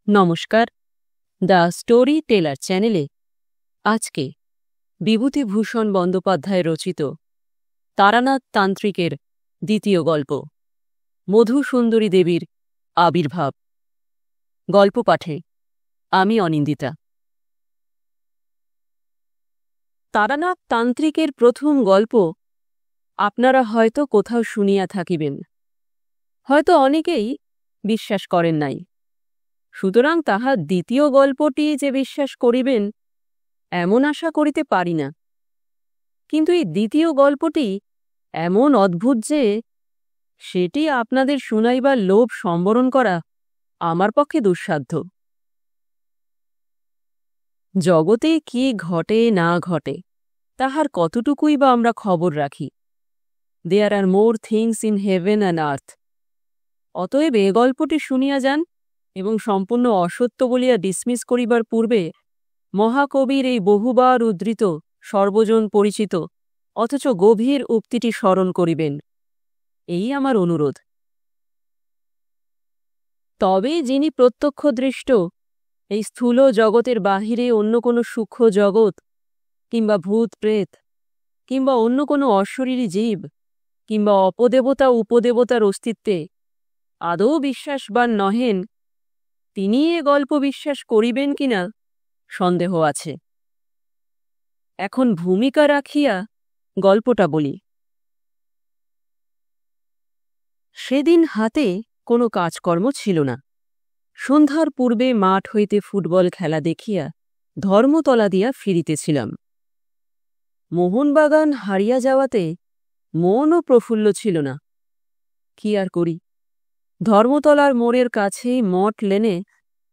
নমস্কার, the story teller চ্যানেলে আজকে বিভূতিভূষণ বন্দ্যোপাধ্যায় রচিত তারানাথ তান্ত্রিকের দ্বিতীয় গল্প মধুসুন্দরী দেবীর আবির্ভাব গল্প পাঠে আমি অনিন্দিতা। তারানাথ তান্ত্রিকের প্রথম গল্প আপনারা হয়তো কোথাও শুনিয়া থাকিবেন, হয়তো অনেকেই বিশ্বাস করেন নাই। সুতরাং তাহার দ্বিতীয় গল্পটি যে বিশ্বাস করিবেন এমন আশা করিতে পারি না। কিন্তু এই দ্বিতীয় গল্পটি এমন অদ্ভুত যে সেটি আপনাদের শুনাইবার লোভ সম্বরণ করা আমার পক্ষে দুঃসাধ্য। জগতে কি ঘটে না ঘটে তাহার কতটুকুই বা আমরা খবর রাখি। There are more things in heaven and earth. অতএব এ গল্পটি শুনিয়া যান এবং সম্পূর্ণ অসত্য বলিয়া ডিসমিস করিবার পূর্বে মহাকবির এই বহুবার উদ্ধৃত সর্বজন পরিচিত অথচ গভীর উক্তিটি স্মরণ করিবেন, এই আমার অনুরোধ। তবে যিনি প্রত্যক্ষদৃষ্ট এই স্থূল জগতের বাহিরে অন্য কোনো সূক্ষ্ম জগৎ কিংবা ভূত প্রেত কিংবা অন্য কোনো অশরীরী জীব কিংবা অপদেবতা উপদেবতার অস্তিত্বে আদৌ বিশ্বাসবান নহেন, তিনি এ গল্প বিশ্বাস করিবেন কিনা সন্দেহ আছে। এখন ভূমিকা রাখিয়া গল্পটা বলি। সেদিন হাতে কোনো কাজকর্ম ছিল না। সন্ধ্যার পূর্বে মাঠ হইতে ফুটবল খেলা দেখিয়া ধর্মতলা দিয়া ফিরিতেছিলাম। মোহনবাগান হারিয়া যাওয়াতে মনও প্রফুল্ল ছিল না। কি আর করি, ধর্মতলার মোড়ের কাছেই মঠ লেনে,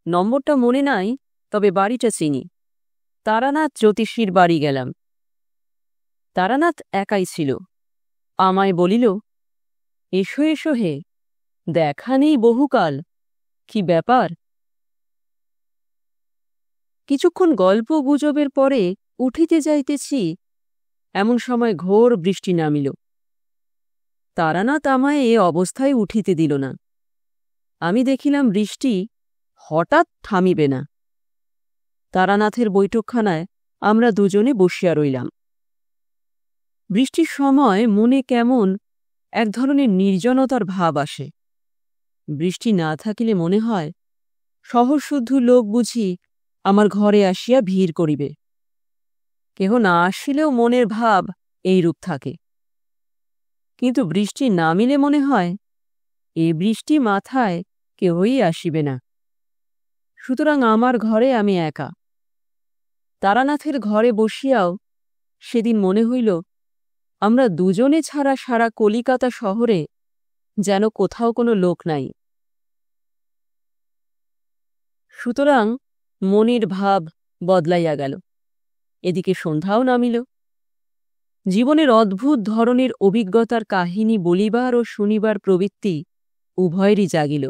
নম্বরটা মনে নাই, তবে বাড়িটা চিনি। তারানাথ জ্যোতিষীর বাড়ি গেলাম। তারানাথ একাই ছিল। আমায় বলিল, এসো এসো হে, দেখা নেই বহুকাল, কি ব্যাপার? কিছুক্ষণ গল্প গুজবের পরে উঠিতে যাইতেছি, এমন সময় ঘোর বৃষ্টি নামিল। তারানাথ আমায় এ অবস্থায় উঠিতে দিল না। আমি দেখিলাম বৃষ্টি হঠাৎ থামিবে না। তারানাথের বৈঠকখানায় আমরা দুজনে বসিয়া রইলাম। বৃষ্টির সময় মনে কেমন এক ধরনের নির্জনতার ভাব আসে। বৃষ্টি না থাকিলে মনে হয় সহস্রশুদ্ধ লোক বুঝি আমার ঘরে আসিয়া ভিড় করিবে। কেহ না আসিলেও মনের ভাব এইরূপ থাকে। কিন্তু বৃষ্টি নামিলে মনে হয় এ বৃষ্টি মাথায় কেহই আসিবে না। সুতরাং আমার ঘরে আমি একা। তারানাথের ঘরে বসিয়াও সেদিন মনে হইল আমরা দুজনে ছাড়া সারা কলিকাতা শহরে যেন কোথাও কোনো লোক নাই। সুতরাং মনের ভাব বদলাইয়া গেল। এদিকে সন্ধ্যাও নামিল। জীবনের অদ্ভুত ধরনের অভিজ্ঞতার কাহিনী বলিবার ও শুনিবার প্রবৃত্তি উভয়েরই জাগিল।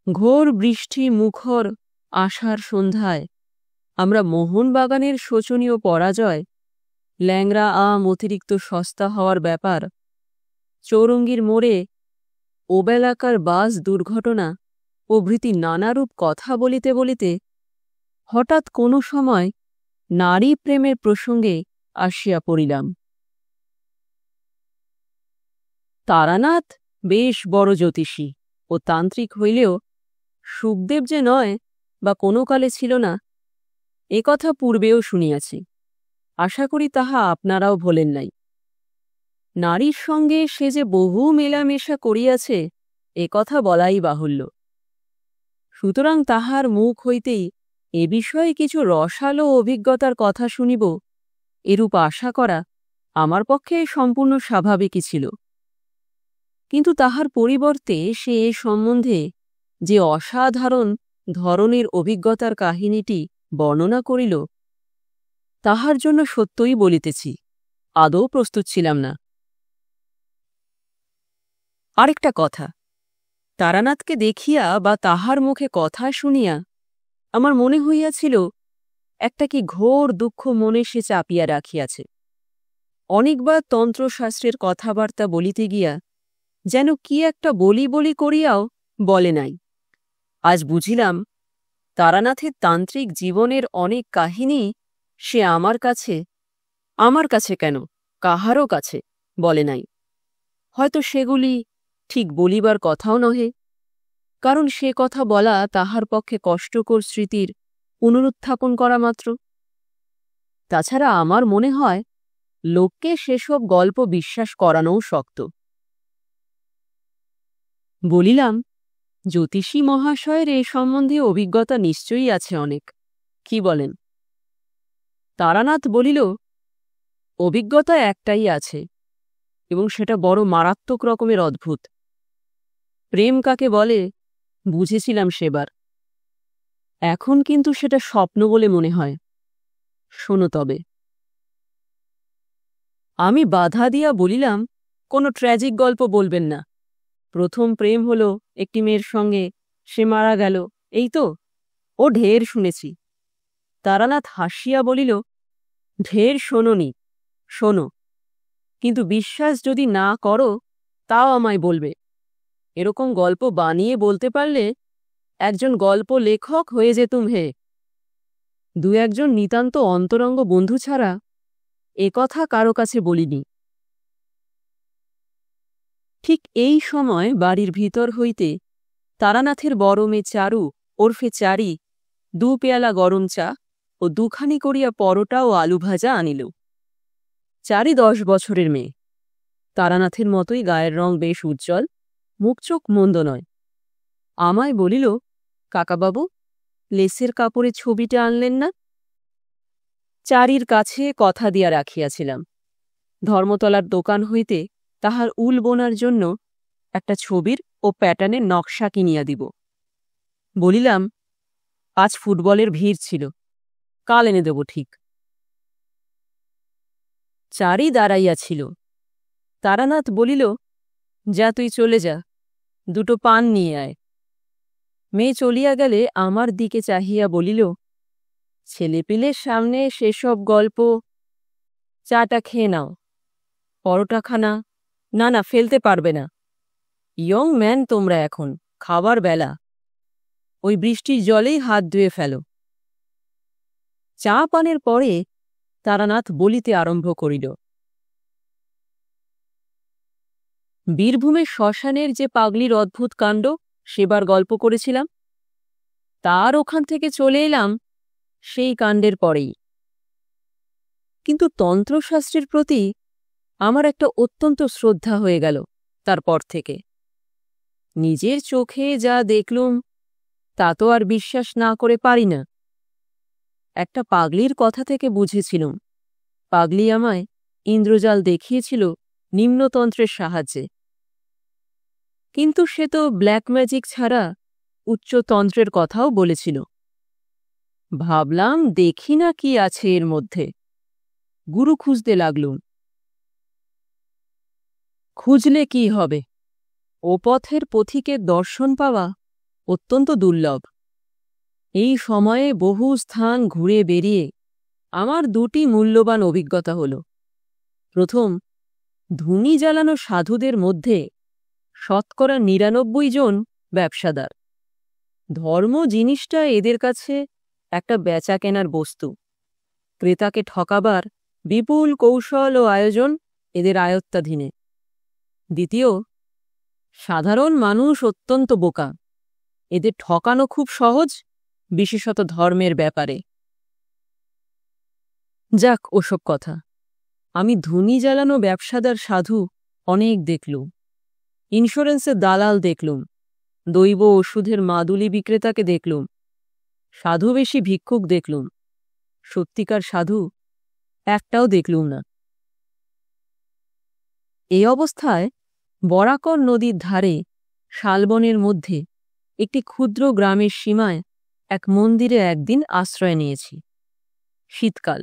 ঘোর বৃষ্টি মুখর আষাঢ় সন্ধ্যায় আমরা মোহনবাগানের শোচনীয় পরাজয়, ল্যাংড়া আম অতিরিক্ত সস্তা হওয়ার ব্যাপার, চৌরঙ্গীর মোড়ে ওবেলাকার বাস দুর্ঘটনা প্রভৃতি নানারূপ কথা বলিতে বলিতে হঠাৎ কোনো সময় নারী প্রেমের প্রসঙ্গে আসিয়া পড়িলাম। তারানাথ বেশ বড় জ্যোতিষী ও তান্ত্রিক হইলেও সুখদেব যে নয় বা কোনো কালে ছিল না, এ কথা পূর্বেও শুনিয়াছি। আশা করি তাহা আপনারাও ভোলেন নাই। নারীর সঙ্গে সে যে বহু মেলামেশা করিয়াছে এ কথা বলাই বাহুল্য। সুতরাং তাহার মুখ হইতেই এ বিষয়ে কিছু রসালো অভিজ্ঞতার কথা শুনিব, এরূপ আশা করা আমার পক্ষে সম্পূর্ণ স্বাভাবিকই ছিল। কিন্তু তাহার পরিবর্তে সে এ সম্বন্ধে যে অসাধারণ ধরনের অভিজ্ঞতার কাহিনীটি বর্ণনা করিল, তাহার জন্য সত্যই বলিতেছি আদৌ প্রস্তুত ছিলাম না। আরেকটা কথা, তারানাথকে দেখিয়া বা তাহার মুখে কথা শুনিয়া আমার মনে হইয়াছিল একটা কি ঘোর দুঃখ মনে সে চাপিয়া রাখিয়াছে। অনেকবার তন্ত্রশাস্ত্রের কথাবার্তা বলিতে গিয়া যেন কি একটা বলি বলি করিয়াও বলে নাই। আজ বুঝিলাম তারানাথের তান্ত্রিক জীবনের অনেক কাহিনী সে আমার কাছে কেন, কাহারও কাছে বলে নাই। হয়তো সেগুলি ঠিক বলিবার কথাও নহে, কারণ সে কথা বলা তাহার পক্ষে কষ্টকর স্মৃতির পুনরুত্থাপন করা মাত্র। তাছাড়া আমার মনে হয় লোককে সেসব গল্প বিশ্বাস করানোও শক্ত। বলিলাম, জ্যোতিষী মহাশয়ের এ সম্বন্ধে অভিজ্ঞতা নিশ্চয়ই আছে অনেক, কি বলেন? তারানাথ বলিল, অভিজ্ঞতা একটাই আছে, এবং সেটা বড় মারাত্মক রকমের অদ্ভুত। প্রেম কাকে বলে বুঝেছিলাম সেবার, এখন কিন্তু সেটা স্বপ্ন বলে মনে হয়। শোনো তবে। আমি বাধা দিয়া বলিলাম, কোনো ট্র্যাজিক গল্প বলবেন না। প্রথম প্রেম হলো একটি মেয়ের সঙ্গে, সে মারা গেল, এই তো। ও ঢের শুনেছি। তারানাথ হাসিয়া বলিল, ঢের শোনোনি, শোনো, কিন্তু বিশ্বাস যদি না করো তাও আমায় বলবে। এরকম গল্প বানিয়ে বলতে পারলে একজন গল্প লেখক হয়ে যেতুম হে। দু একজন নিতান্ত অন্তরঙ্গ বন্ধু ছাড়া কথা কারো কাছে বলিনি। ঠিক এই সময় বাড়ির ভিতর হইতে তারানাথের বড় মেয়ে চারু ওরফে চারি 2 পেয়ালা গরম চা ও 2খানি করিয়া পরোটা ও আলু ভাজা আনিল। চারি 10 বছরের মেয়ে, তারানাথের মতোই গায়ের রং বেশ উজ্জ্বল, মুখ চোখ মন্দ নয়। আমায় বলিল, কাকাবাবু, লেসের কাপড়ে ছবিটা আনলেন না? চারির কাছে কথা দিয়া রাখিয়াছিলাম, ধর্মতলার দোকান হইতে তাহার উল বোনার জন্য একটা ছবির ও প্যাটার্নের নকশা কিনিয়া দিব। বলিলাম, আজ ফুটবলের ভিড় ছিল, কাল এনে দেব ঠিক। চারি দাঁড়াইয়াছিল। তারানাথ বলিল, যা তুই চলে যা, 2টো পান নিয়ে আয়। মেয়ে চলিয়া গেলে আমার দিকে চাহিয়া বলিল, ছেলেপিলের সামনে সেসব গল্প। চাটা খেয়ে নাও, পরোটাখানা না ফেলতে পারবে না। ইয়ং ম্যান তোমরা এখন, খাবার বেলা, ওই বৃষ্টির জলেই হাত ধুয়ে ফেলো। চা পানের পরে তারানাথ বলিতে আরম্ভ করিল, বীরভূমের শ্মশানের যে পাগলির অদ্ভুত কাণ্ড সেবার গল্প করেছিলাম, তার ওখান থেকে চলে এলাম সেই কাণ্ডের পরেই। কিন্তু তন্ত্রশাস্ত্রের প্রতি আমার একটা অত্যন্ত শ্রদ্ধা হয়ে গেল তারপর থেকে। নিজের চোখে যা দেখলুম তা তো আর বিশ্বাস না করে পারি না। একটা পাগলির কথা থেকে বুঝেছিলুম, পাগলি আমায় ইন্দ্রজাল দেখিয়েছিল নিম্নতন্ত্রের সাহায্যে, কিন্তু সে তো ব্ল্যাক ম্যাজিক ছাড়া উচ্চতন্ত্রের কথাও বলেছিল। ভাবলাম দেখি না কি আছে এর মধ্যে, গুরু খুঁজতে লাগলুম। খুঁজলে কি হবে, ও পথের পথিকের দর্শন পাওয়া অত্যন্ত দুর্লভ। এই সময়ে বহু স্থান ঘুরে বেরিয়ে আমার 2টি মূল্যবান অভিজ্ঞতা হল। প্রথম, ধুনি জ্বালানো সাধুদের মধ্যে 99% জন ব্যবসাদার। ধর্ম জিনিসটা এদের কাছে একটা বেচা কেনার বস্তু। ক্রেতাকে ঠকাবার বিপুল কৌশল ও আয়োজন এদের আয়ত্তাধীনে। দ্বিতীয়, সাধারণ মানুষ অত্যন্ত বোকা, এদের ঠকানো খুব সহজ, বিশেষত ধর্মের ব্যাপারে। যাক ওসব কথা, আমি ধুনি জ্বালানো ব্যবসাদার সাধু অনেক দেখলুম, ইন্স্যুরেন্সের দালাল দেখলুম, দৈব ওষুধের মাদুলি বিক্রেতাকে দেখলুম, সাধু বেশি ভিক্ষুক দেখলুম, সত্যিকার সাধু একটাও দেখলুম না। এই অবস্থায় বরাকর নদীর ধারে শালবনের মধ্যে একটি ক্ষুদ্র গ্রামের সীমায় এক মন্দিরে একদিন আশ্রয় নিয়েছি। শীতকাল,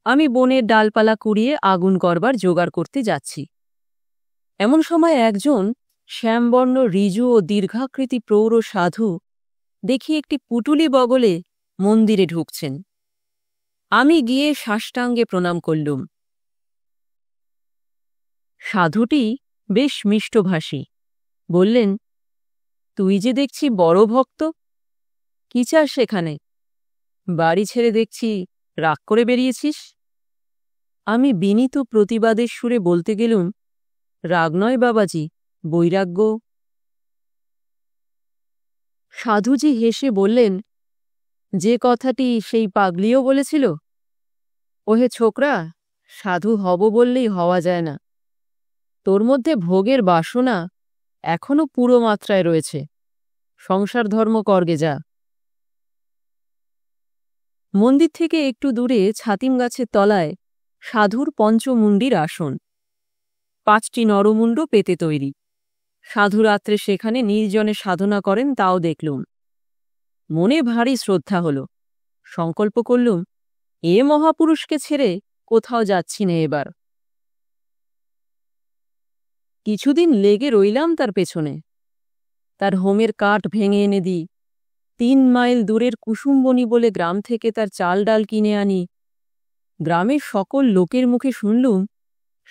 আমি বনের ডালপালা কুড়িয়ে আগুন করবার জোগাড় করতে যাচ্ছি। এমন সময় একজন শ্যামবর্ণ ঋজু ও দীর্ঘাকৃতি প্রৌঢ় সাধু দেখি একটি পুটুলি বগলে মন্দিরে ঢুকছেন। আমি গিয়ে সাষ্টাঙ্গে প্রণাম করলুম। সাধুটি বেশ মিষ্টভাষী, বললেন, তুই যে দেখছি বড় ভক্ত, কি চাস সেখানে? বাড়ি ছেড়ে দেখছি রাগ করে বেরিয়েছিস। আমি বিনীত প্রতিবাদের সুরে বলতে গেলুম, রাগ নয় বাবাজি, বৈরাগ্য। সাধুজি হেসে বললেন, যে কথাটি সেই পাগলিও বলেছিল। ওহে ছোকরা, সাধু হব বললেই হওয়া যায় না। তোর মধ্যে ভোগের বাসনা এখনো পুরো মাত্রায় রয়েছে। সংসার ধর্ম করগে যা। মন্দির থেকে একটু দূরে ছাতিম গাছের তলায় সাধুর পঞ্চমুণ্ডির আসন। 5টি নরমুণ্ড পেতে তৈরি। সাধু রাত্রে সেখানে নির্জনে সাধনা করেন, তাও দেখলুম। মনে ভারী শ্রদ্ধা হল। সংকল্প করলুম, এ মহাপুরুষকে ছেড়ে কোথাও যাচ্ছি না এবার। কিছুদিন লেগে রইলাম তার পেছনে। তার হোমের কাঠ ভেঙে এনে দিই। 3 মাইল দূরের কুসুমবনি বলে গ্রাম থেকে তার চাল ডাল কিনে আনি। গ্রামের সকল লোকের মুখে শুনলুম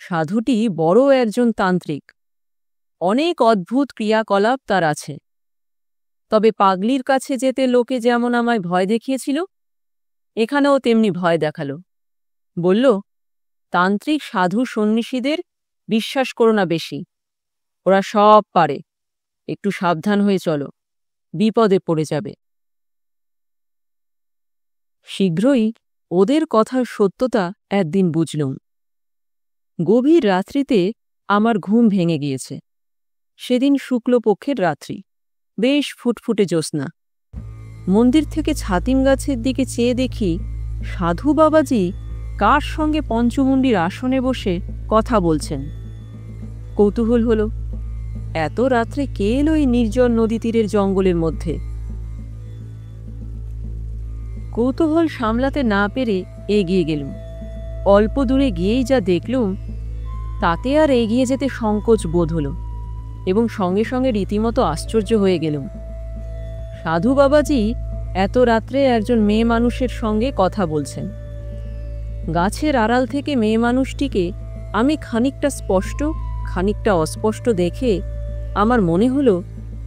সাধুটি বড় একজন তান্ত্রিক। অনেক অদ্ভুত ক্রিয়াকলাপ তার আছে। তবে পাগলির কাছে যেতে লোকে যেমন আমায় ভয় দেখিয়েছিল, এখানেও তেমনি ভয় দেখালো। বলল, তান্ত্রিক সাধু সন্ন্যাসীদের বিশ্বাস করো না বেশি। ওরা সব পারে। একটু সাবধান হয়ে চলো, বিপদে পড়ে যাবে। শীঘ্রই ওদের কথার সত্যতা একদিন বুঝলুম। গভীর রাত্রিতে আমার ঘুম ভেঙে গিয়েছে। সেদিন শুক্লপক্ষের রাত্রি, বেশ ফুটফুটে জ্যোৎস্না। মন্দির থেকে ছাতিম গাছের দিকে চেয়ে দেখি সাধু বাবাজি কার সঙ্গে পঞ্চমুণ্ডির আসনে বসে কথা বলছেন। কৌতূহল হল, এত রাত্রে কে এলো এই নির্জন নদী তীরের জঙ্গলের মধ্যে? কৌতূহল সামলাতে না পেরে এগিয়ে গেলুম। অল্প দূরে গিয়েই যা দেখলুম, তাতে আর এগিয়ে যেতে সংকোচ বোধ হল এবং সঙ্গে সঙ্গে রীতিমতো আশ্চর্য হয়ে গেলুম। সাধু বাবাজি এত রাত্রে একজন মেয়ে মানুষের সঙ্গে কথা বলছেন। গাছের আড়াল থেকে মেয়ে মানুষটিকে আমি খানিকটা স্পষ্ট খানিকটা অস্পষ্ট দেখে আমার মনে হল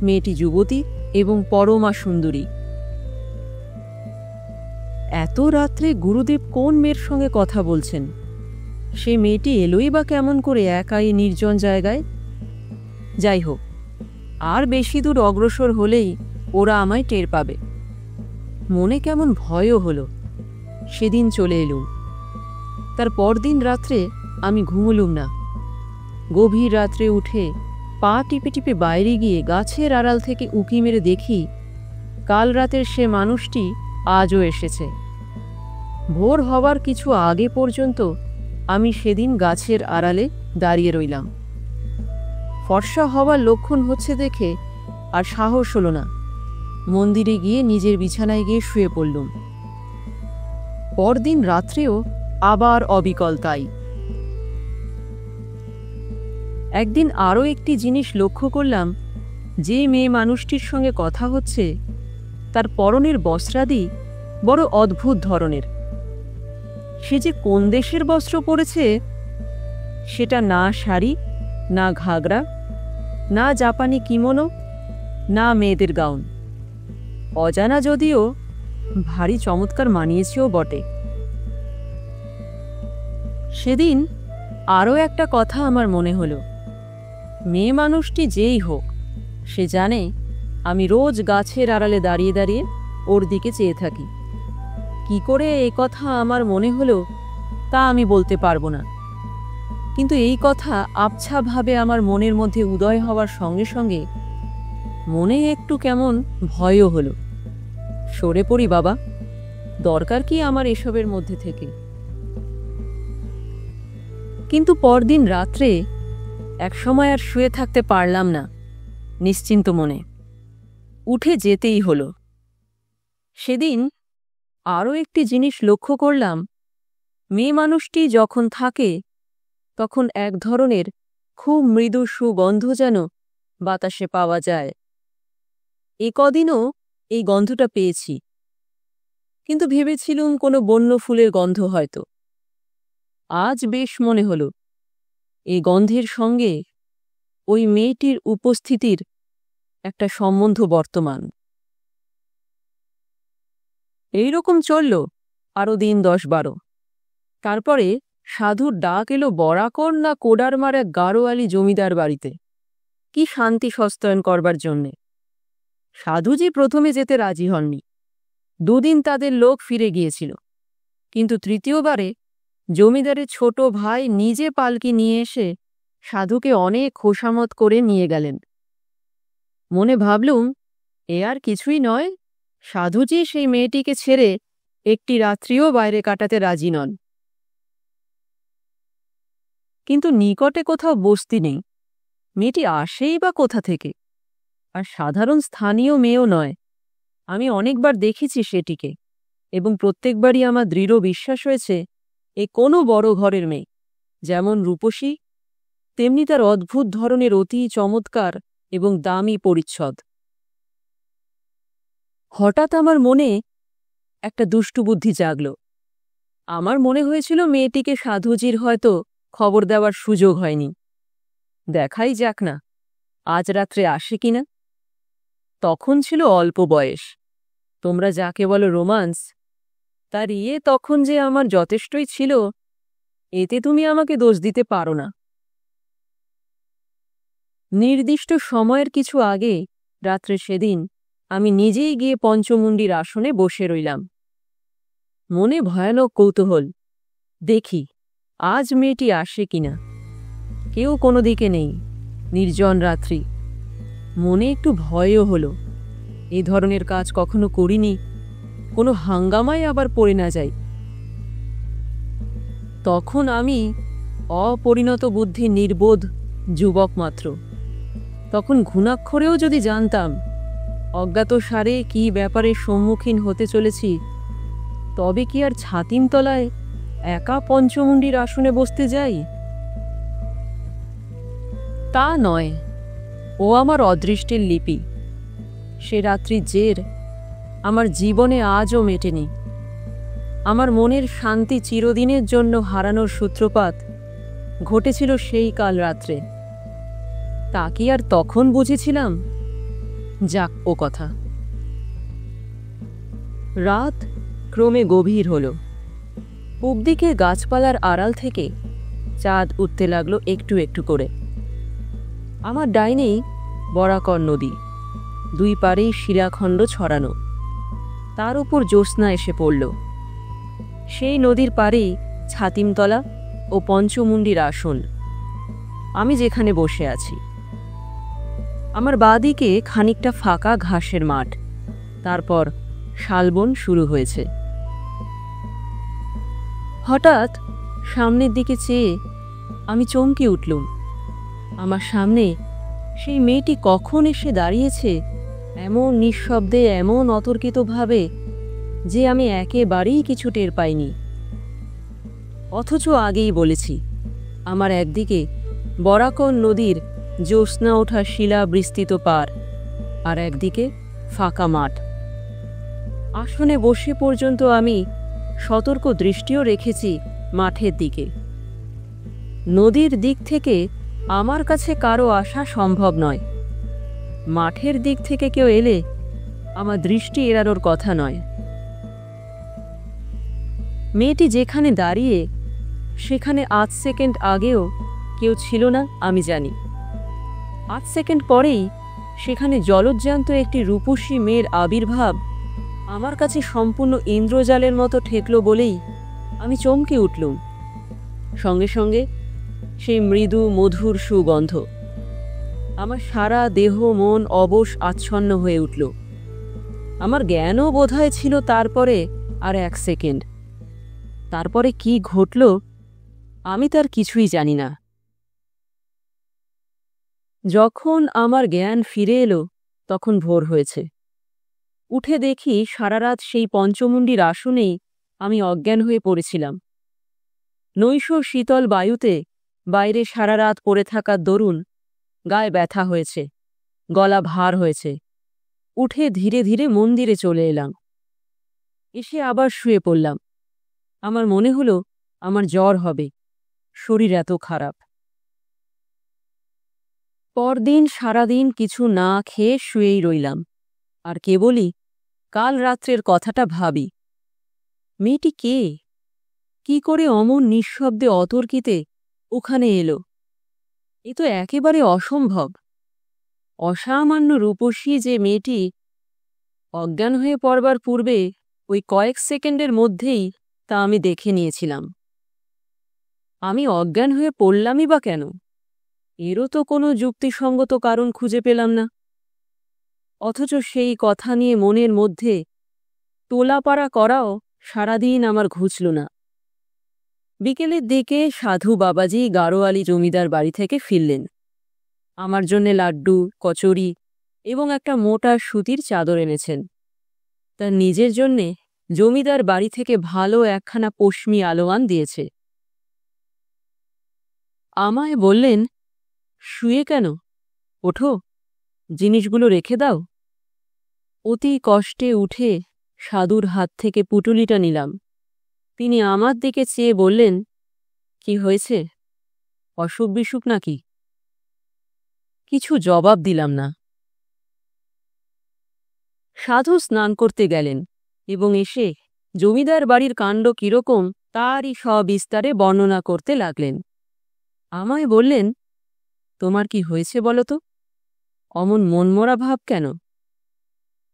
মেয়েটি যুবতী এবং পরমা সুন্দরী। এত রাত্রে গুরুদেব কোন মেয়ের সঙ্গে কথা বলছেন? সে মেয়েটি এলোই বা কেমন করে একাই নির্জন জায়গায়? যাই হোক, আর বেশি দূর অগ্রসর হলেই ওরা আমায় টের পাবে। মনে কেমন ভয়ও হল। সেদিন চলে এলুম। তার পরদিন রাত্রে আমি ঘুমলুম না। গভীর রাত্রে উঠে পা টিপে টিপে বাইরে গিয়ে গাছের আড়াল থেকে উঁকি মেরে দেখি কাল রাতের সে মানুষটি আজও এসেছে। ভোর হবার কিছু আগে পর্যন্ত আমি সেদিন গাছের আড়ালে দাঁড়িয়ে রইলাম। ফর্সা হবার লক্ষণ হচ্ছে দেখে আর সাহস হল না। মন্দিরে গিয়ে নিজের বিছানায় গিয়ে শুয়ে পড়লুম। পরদিন রাত্রেও আবার অবিকল তাই। একদিন আরও একটি জিনিস লক্ষ্য করলাম, যে মেয়ে মানুষটির সঙ্গে কথা হচ্ছে তার পরনের বস্ত্রাদি বড় অদ্ভুত ধরনের। সে যে কোন দেশের বস্ত্র পরেছে, সেটা না শাড়ি, না ঘাগরা, না জাপানি কিমোনো, না মেয়েদের গাউন। অজানা যদিও ভারী চমৎকার মানিয়েছেও বটে। সেদিন আরও একটা কথা আমার মনে হলো। মেয়ে মানুষটি যেই হোক, সে জানে আমি রোজ গাছের আড়ালে দাঁড়িয়ে দাঁড়িয়ে ওর দিকে চেয়ে থাকি। কি করে এ কথা আমার মনে হলো তা আমি বলতে পারবো না, কিন্তু এই কথা আবছাভাবে আমার মনের মধ্যে উদয় হওয়ার সঙ্গে সঙ্গে মনে একটু কেমন ভয়ও হলো। সরে পড়ি বাবা, দরকার কি আমার এসবের মধ্যে থেকে? কিন্তু পরদিন রাত্রে একসময় আর শুয়ে থাকতে পারলাম না নিশ্চিন্ত মনে। উঠে যেতেই হলো। সেদিন আরও একটি জিনিস লক্ষ্য করলাম, মেয়ে মানুষটি যখন থাকে তখন এক ধরনের খুব মৃদু সুগন্ধ যেন বাতাসে পাওয়া যায়। এ কদিনও এই গন্ধটা পেয়েছি, কিন্তু ভেবেছিলুম কোনো বন্য ফুলের গন্ধ হয়তো। আজ বেশ মনে হলো এই গন্ধের সঙ্গে ওই মেয়েটির উপস্থিতির একটা সম্বন্ধ বর্তমান। এইরকম চলল আরও দিন 10-12। তারপরে সাধুর ডাক এলো বরাকর না কোডারমার এক গাড়োয়ালি জমিদার বাড়িতে, কি শান্তি সস্তায়ন করবার জন্যে। সাধুজি প্রথমে যেতে রাজি হননি। 2 দিন তাদের লোক ফিরে গিয়েছিল, কিন্তু তৃতীয়বারে জমিদারের ছোট ভাই নিজে পালকি নিয়ে এসে সাধুকে অনেক খোশামত করে নিয়ে গেলেন। মনে ভাবলুম, এ আর কিছুই নয়, সাধুজি সেই মেয়েটিকে ছেড়ে একটি রাত্রিও বাইরে কাটাতে রাজি নন। কিন্তু নিকটে কোথাও বস্তি নেই, মেয়েটি আসেই বা কোথা থেকে? আর সাধারণ স্থানীয় মেয়েও নয়। আমি অনেকবার দেখেছি সেটিকে, এবং প্রত্যেকবারই আমার দৃঢ় বিশ্বাস হয়েছে এ কোনো বড় ঘরের মেয়ে। যেমন রূপসী, তেমনি তার অদ্ভুত ধরনের অতি চমৎকার এবং দামি পরিচ্ছদ। হঠাৎ আমার মনে একটা দুষ্টু বুদ্ধি জাগল। আমার মনে হয়েছিল মেয়েটিকে সাধুজির হয়তো খবর দেওয়ার সুযোগ হয়নি। দেখাই যাক না, আজ রাত্রে আসে কিনা। তখন ছিল অল্প বয়স, তোমরা যাকে বলো রোমান্স, তার তখন যে আমার যথেষ্টই ছিল, এতে তুমি আমাকে দোষ দিতে পারো না। নির্দিষ্ট সময়ের কিছু আগে রাত্রে সেদিন আমি নিজেই গিয়ে পঞ্চমুণ্ডির আসনে বসে রইলাম। মনে ভয়ানক কৌতূহল, দেখি আজ মেয়েটি আসে কিনা। কেউ কোনো দিকে নেই, নির্জন রাত্রি। মনে একটু ভয়ও হলো, এ ধরনের কাজ কখনো করিনি, কোনো হাঙ্গামায় আবার পড়ে না যাই। তখন আমি অপরিণত বুদ্ধির নির্বোধ যুবক মাত্র। তখন ঘুণাক্ষরেও যদি জানতাম অজ্ঞাতসারে কি ব্যাপারে সম্মুখীন হতে চলেছি, তবে কি আর ছাতিমতলায় একা পঞ্চমুণ্ডির আসনে বসতে যাই? তা নয়, ও আমার অদৃষ্টের লিপি। সে রাত্রির জের আমার জীবনে আজও মেটেনি। আমার মনের শান্তি চিরদিনের জন্য হারানোর সূত্রপাত ঘটেছিল সেই কাল রাত্রে। তা কি আর তখন বুঝেছিলাম? যাক, ও কথা। রাত ক্রমে গভীর হল। পূব দিকে গাছপালার আড়াল থেকে চাঁদ উঠতে লাগলো একটু একটু করে। আমার ডাইনেই বরাকর নদী, 2 পারেই শিলাখণ্ড ছড়ানো। তার উপর জ্যোৎস্না এসে পড়ল। সেই নদীর পাড়েই ছাতিমতলা ও পঞ্চমুণ্ডির আসন, আমি যেখানে বসে আছি। আমার বাঁদিকে খানিকটা ফাঁকা ঘাসের মাঠ, তারপর শালবন শুরু হয়েছে। হঠাৎ সামনের দিকে চেয়ে আমি চমকে উঠলুম। আমার সামনে সেই মেয়েটি কখন এসে দাঁড়িয়েছে, এমন নিঃশব্দে, এমন অতর্কিতভাবে যে আমি একেবারেই কিছু টের পাইনি। অথচ আগেই বলেছি, আমার একদিকে বরাকর নদীর জ্যোৎস্না ওঠা শিলা বিস্তৃত পার, আর একদিকে ফাঁকা মাঠ। আসনে বসে পর্যন্ত আমি সতর্ক দৃষ্টিও রেখেছি মাঠের দিকে। নদীর দিক থেকে আমার কাছে কারো আসা সম্ভব নয়। মাঠের দিক থেকে কেউ এলে আমার দৃষ্টি এড়ানোর কথা নয়। মেয়েটি যেখানে দাঁড়িয়ে, সেখানে 8 সেকেন্ড আগেও কেউ ছিল না, আমি জানি। 8 সেকেন্ড পরেই সেখানে জলজ্জান্ত একটি রূপসী মেয়ের আবির্ভাব আমার কাছে সম্পূর্ণ ইন্দ্রজালের মতো ঠেকল বলেই আমি চমকে উঠলুম। সঙ্গে সঙ্গে সেই মৃদু মধুর সুগন্ধ। আমার সারা দেহ মন অবশ আচ্ছন্ন হয়ে উঠল। আমার জ্ঞানও বোধহয় ছিল তারপরে আর 1 সেকেন্ড। তারপরে কি ঘটল আমি তার কিছুই জানি না। যখন আমার জ্ঞান ফিরে এলো তখন ভোর হয়েছে। উঠে দেখি সারা রাত সেই পঞ্চমুণ্ডির আসনেই আমি অজ্ঞান হয়ে পড়েছিলাম। নৈশ শীতল বায়ুতে বাইরে সারা রাত পড়ে থাকার দরুন গায়ে ব্যথা হয়েছে, গলা ভার হয়েছে। উঠে ধীরে ধীরে মন্দিরে চলে এলাম। এসে আবার শুয়ে পড়লাম। আমার মনে হলো আমার জ্বর হবে, শরীর এত খারাপ। পরদিন সারাদিন কিছু না খেয়ে শুয়েই রইলাম, আর কেবলই কাল রাত্রের কথাটা ভাবি। মেয়েটি কে? কি করে অমন নিঃশব্দে অতর্কিতে ওখানে এলো? এ তো একেবারে অসম্ভব। অসামান্য রূপসী যে মেয়েটি অজ্ঞান হয়ে পড়বার পূর্বে ওই কয়েক সেকেন্ডের মধ্যেই তা আমি দেখে নিয়েছিলাম। আমি অজ্ঞান হয়ে পড়লামই বা কেন? এরও তো কোনো যুক্তিসঙ্গত কারণ খুঁজে পেলাম না। অথচ সেই কথা নিয়ে মনের মধ্যে তোলাপাড়া করাও সারাদিন আমার ঘুচল না। বিকেলের দিকে সাধু বাবাজি গাড়োয়ালি জমিদার বাড়ি থেকে ফিরলেন। আমার জন্যে লাড্ডু, কচুরি এবং একটা মোটা সুতির চাদর এনেছেন। তার নিজের জন্যে জমিদার বাড়ি থেকে ভালো একখানা পশমি আলোয়ান দিয়েছে। আমায় বললেন, শুয়ে কেন? ওঠো, জিনিসগুলো রেখে দাও। অতি কষ্টে উঠে সাধুর হাত থেকে পুটুলিটা নিলাম। তিনি আমার দিকে চেয়ে বললেন, কি হয়েছে? অসুখ বিসুখ নাকি? কিছু জবাব দিলাম না। সাধু স্নান করতে গেলেন এবং এসে জমিদার বাড়ির কাণ্ড কিরকম তারই সবিস্তারে বর্ণনা করতে লাগলেন। আমায় বললেন, তোমার কি হয়েছে বলো তো? অমন মনমরা ভাব কেন?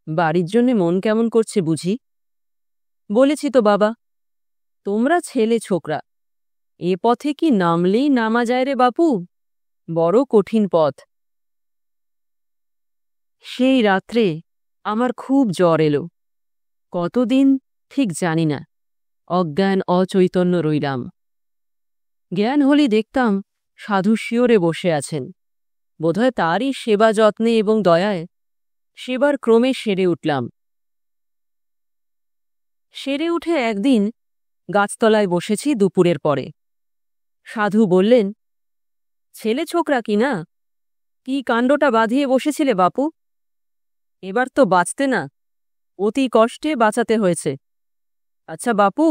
বাড়ির জন্যে মন কেমন করছে বুঝি? বলেছি তো বাবা, তোমরা ছেলে ছোকরা, এ পথে কি নামলেই নামা যায় রে বাপু? বড় কঠিন পথ। সেই রাত্রে আমার খুব জ্বর এলো। কতদিন ঠিক জানি না। অজ্ঞান অচৈতন্য রইলাম। জ্ঞান হলি দেখতাম সাধু শিওরে বসে আছেন। বোধহয় তারই সেবা যত্নে এবং দয়ায় সেবার ক্রমে সেরে উঠলাম। সেরে উঠে একদিন গাছতলায় বসেছি দুপুরের পরে। সাধু বললেন, ছেলে ছোকরা কি না? কি কাণ্ডটা বাঁধিয়ে বসেছিলে বাপু? এবার তো বাঁচতে না, অতি কষ্টে বাঁচাতে হয়েছে। আচ্ছা বাপু,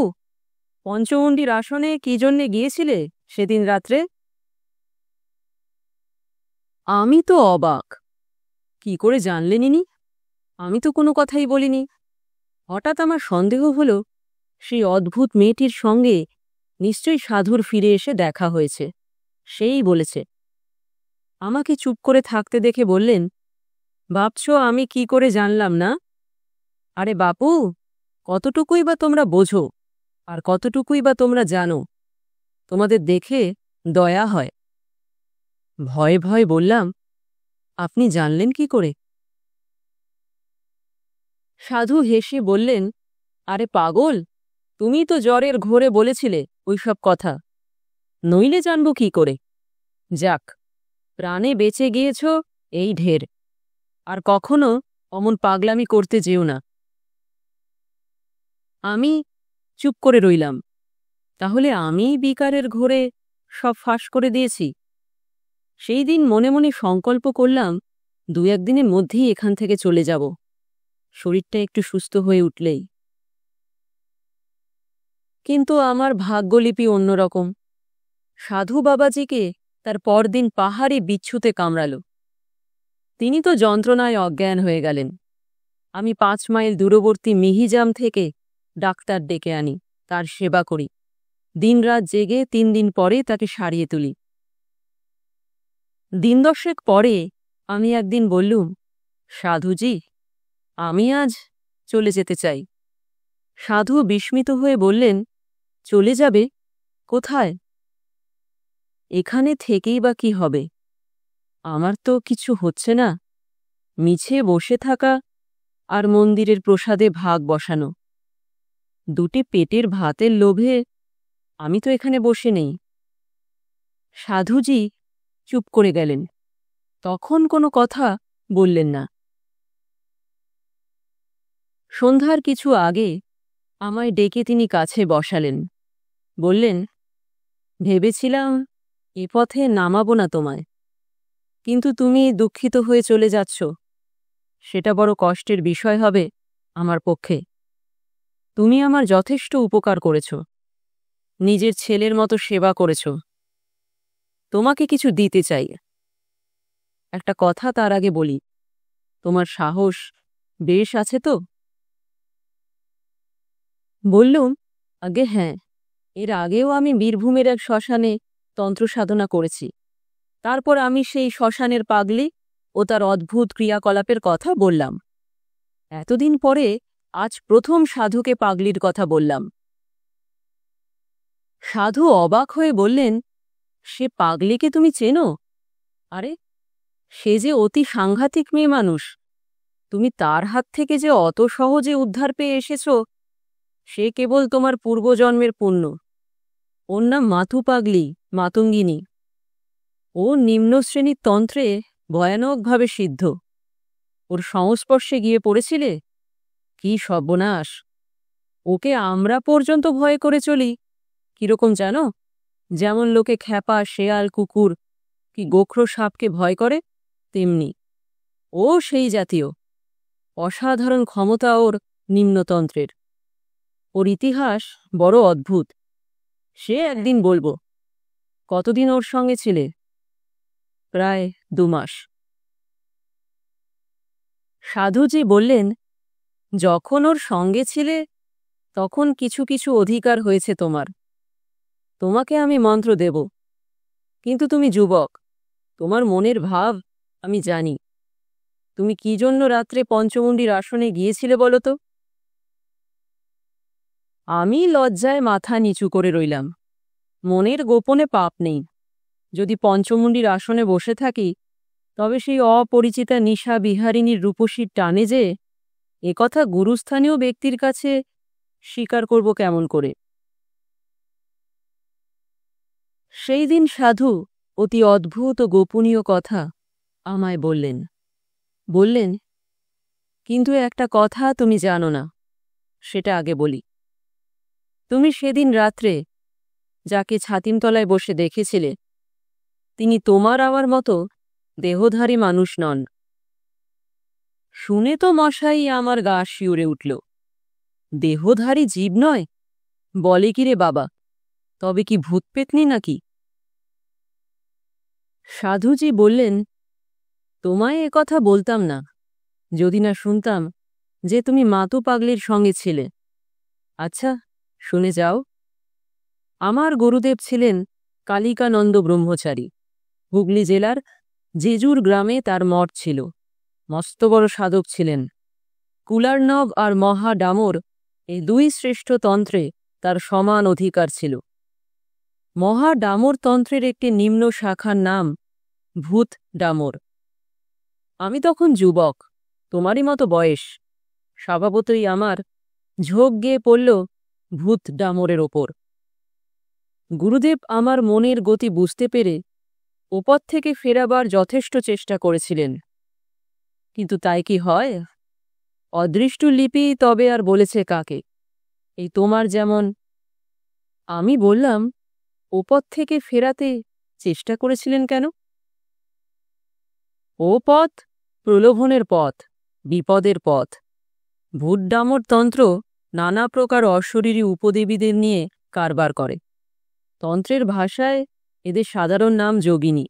পঞ্চমুণ্ডির আসনে কি জন্যে গিয়েছিলে সেদিন রাত্রে? আমি তো অবাক। কি করে জানলেন ইনি? আমি তো কোনো কথাই বলিনি। হঠাৎ আমার সন্দেহ হল সেই অদ্ভুত মেয়েটির সঙ্গে নিশ্চয়ই সাধুর ফিরে এসে দেখা হয়েছে। সেই বলেছে। আমাকে চুপ করে থাকতে দেখে বললেন, ভাবছ আমি কি করে জানলাম না? আরে বাপু, কতটুকুই বা তোমরা বোঝো আর কতটুকুই বা তোমরা জানো? তোমাদের দেখে দয়া হয়। ভয়ে ভয়ে বললাম, আপনি জানলেন কি করে? সাধু হেসে বললেন, আরে পাগল, তুমি তো জ্বরের ঘোরে বলেছিলে ওইসব কথা, নইলে জানব কি করে? যাক, প্রাণে বেঁচে গিয়েছ, এই ঢের। আর কখনো অমন পাগলামি করতে যেও না। আমি চুপ করে রইলাম। তাহলে আমিই বিকারের ঘোরে সব ফাঁস করে দিয়েছি? সেই দিন মনে মনে সংকল্প করলাম, 2-1 দিনের মধ্যেই এখান থেকে চলে যাব, শরীরটা একটু সুস্থ হয়ে উঠলেই। কিন্তু আমার ভাগ্যলিপি অন্যরকম। সাধু বাবাজিকে তার পরদিন পাহাড়ে বিচ্ছুতে কামড়াল। তিনি তো যন্ত্রণায় অজ্ঞান হয়ে গেলেন। আমি 5 মাইল দূরবর্তী মিহিজাম থেকে ডাক্তার ডেকে আনি, তার সেবা করি। দিনরাত জেগে 3 দিন পরে তাকে সারিয়ে তুলি। দিন 10 পরে আমি একদিন বললুম, সাধুজি, আমি আজ চলে যেতে চাই। সাধু বিস্মিত হয়ে বললেন, চলে যাবে? কোথায়? এখানে থেকেই বা কি হবে? আমার তো কিছু হচ্ছে না। মিছে বসে থাকা আর মন্দিরের প্রসাদে ভাগ বসানো, 2টি পেটের ভাতের লোভে আমি তো এখানে বসে নেই। সাধুজি চুপ করে গেলেন, তখন কোনো কথা বললেন না। সন্ধ্যার কিছু আগে আমায় ডেকে তিনি কাছে বসালেন। বললেন, ভেবেছিলাম এ পথে নামাবো না তোমায়, কিন্তু তুমি দুঃখিত হয়ে চলে যাচ্ছ, সেটা বড় কষ্টের বিষয় হবে আমার পক্ষে। তুমি আমার যথেষ্ট উপকার করেছ, নিজের ছেলের মতো সেবা করেছ। তোমাকে কিছু দিতে চাই। একটা কথা তার আগে বলি, তোমার সাহস বেশ আছে তো? বললুম, আগে হ্যাঁ, এর আগেও আমি বীরভূমের এক শ্মশানে তন্ত্র সাধনা করেছি। তারপর আমি সেই শ্মশানের পাগলি ও তার অদ্ভুত ক্রিয়াকলাপের কথা বললাম। এতদিন পরে আজ প্রথম সাধুকে পাগলির কথা বললাম। সাধু অবাক হয়ে বললেন, সে পাগলিকে তুমি চেনো? আরে, সে যে অতি সাংঘাতিক মেয়ে মানুষ। তুমি তার হাত থেকে যে অত সহজে উদ্ধার পেয়ে এসেছ, সে কেবল তোমার পূর্বজন্মের পুণ্য। ওর নাম মাথু পাগলি, মাতঙ্গিনী। ও নিম্ন শ্রেণীর তন্ত্রে ভয়ানকভাবে সিদ্ধ। ওর সংস্পর্শে গিয়ে পড়েছিলে? কি সর্বনাশ! ওকে আমরা পর্যন্ত ভয় করে চলি। কিরকম জানো? যেমন লোকে খ্যাপা, শেয়াল, কুকুর কি গোখরো সাপকে ভয় করে, তেমনি ও সেই জাতীয়। অসাধারণ ক্ষমতা ওর নিম্নতন্ত্রের। ওর ইতিহাস বড় অদ্ভুত। সে একদিন বলবো। কতদিন ওর সঙ্গে ছিলে? প্রায় 2 মাস। সাধুজি বললেন, যখন ওর সঙ্গে ছিলে তখন কিছু কিছু অধিকার হয়েছে তোমার। তোমাকে আমি মন্ত্র দেব, কিন্তু তুমি যুবক, তোমার মনের ভাব আমি জানি। তুমি কি জন্য রাত্রে পঞ্চমুণ্ডির আসনে গিয়েছিলে বলো তো? আমি লজ্জায় মাথা নিচু করে রইলাম। মনের গোপনে পাপ নেই। যদি পঞ্চমুণ্ডির আসনে বসে থাকি, তবে সেই অপরিচিতা নিশা বিহারিণীর রূপসীর টানে যে, একথা গুরুস্থানীয় ব্যক্তির কাছে স্বীকার করব কেমন করে? সেই দিন সাধু অতি অদ্ভুত ও গোপনীয় কথা আমায় বললেন, কিন্তু একটা কথা তুমি জানো না, সেটা আগে বলি। তুমি সেদিন রাত্রে যাকে ছাতিমতলায় বসে দেখেছিলে, তিনি তোমার আমার মতো দেহধারী মানুষ নন। শুনে তো মশাই আমার গা শিউরে উঠল। দেহধারী জীব নয়? বলে কি রে বাবা, তবে কি ভূতপেতনি নাকি? সাধুজি বললেন, তোমায় কথা বলতাম না যদি না শুনতাম যে তুমি মাতু পাগলির সঙ্গে ছিলে। আচ্ছা, শুনে যাও। আমার গুরুদেব ছিলেন কালিকানন্দ ব্রহ্মচারী। হুগলি জেলার জেজুর গ্রামে তার মঠ ছিল। মস্ত বড় সাধক ছিলেন। কুলার্ণব আর মহা ডামর, এই 2 শ্রেষ্ঠ তন্ত্রে তার সমান অধিকার ছিল। মহা ডামর তন্ত্রের একটি নিম্ন শাখার নাম ভূত ডামর। আমি তখন যুবক, তোমারই মতো বয়স। স্বভাবতই আমার ঝোঁক গিয়ে পড়ল ভূত ডামরের ওপর। গুরুদেব আমার মনের গতি বুঝতে পেরে ওপর থেকে ফেরাবার যথেষ্ট চেষ্টা করেছিলেন, কিন্তু তাই কি হয়? অদৃষ্ট লিপি তবে আর বলেছে কাকে? এই তোমার যেমন। আমি বললাম, ওপর থেকে ফেরাতে চেষ্টা করেছিলেন কেন? ও পথ প্রলোভনের পথ, বিপদের পথ। ভূত ডামর তন্ত্র নানা প্রকার অশরীরী উপদেবীদের নিয়ে কারবার করে। তন্ত্রের ভাষায় এদের সাধারণ নাম যোগিনী।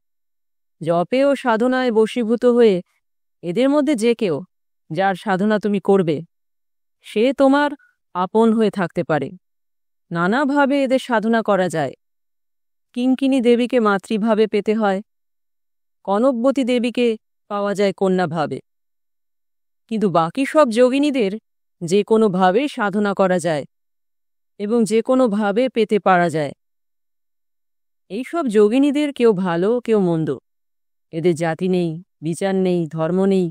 জপে ও সাধনায় বশীভূত হয়ে এদের মধ্যে যে কেউ, যার সাধনা তুমি করবে, সে তোমার আপন হয়ে থাকতে পারে। নানাভাবে এদের সাধনা করা যায়। কিঙ্কিনী দেবীকে মাতৃভাবে পেতে হয়, কনকবতী দেবীকে পাওয়া যায় কন্যাভাবে, কিন্তু বাকি সব যোগিনীদের যে কোনোভাবে সাধনা করা যায় এবং যে কোনোভাবে পেতে পারা যায়। এইসব যোগিনীদের কেউ ভালো, কেউ মন্দ। এদের জাতি নেই, বিচার নেই, ধর্ম নেই।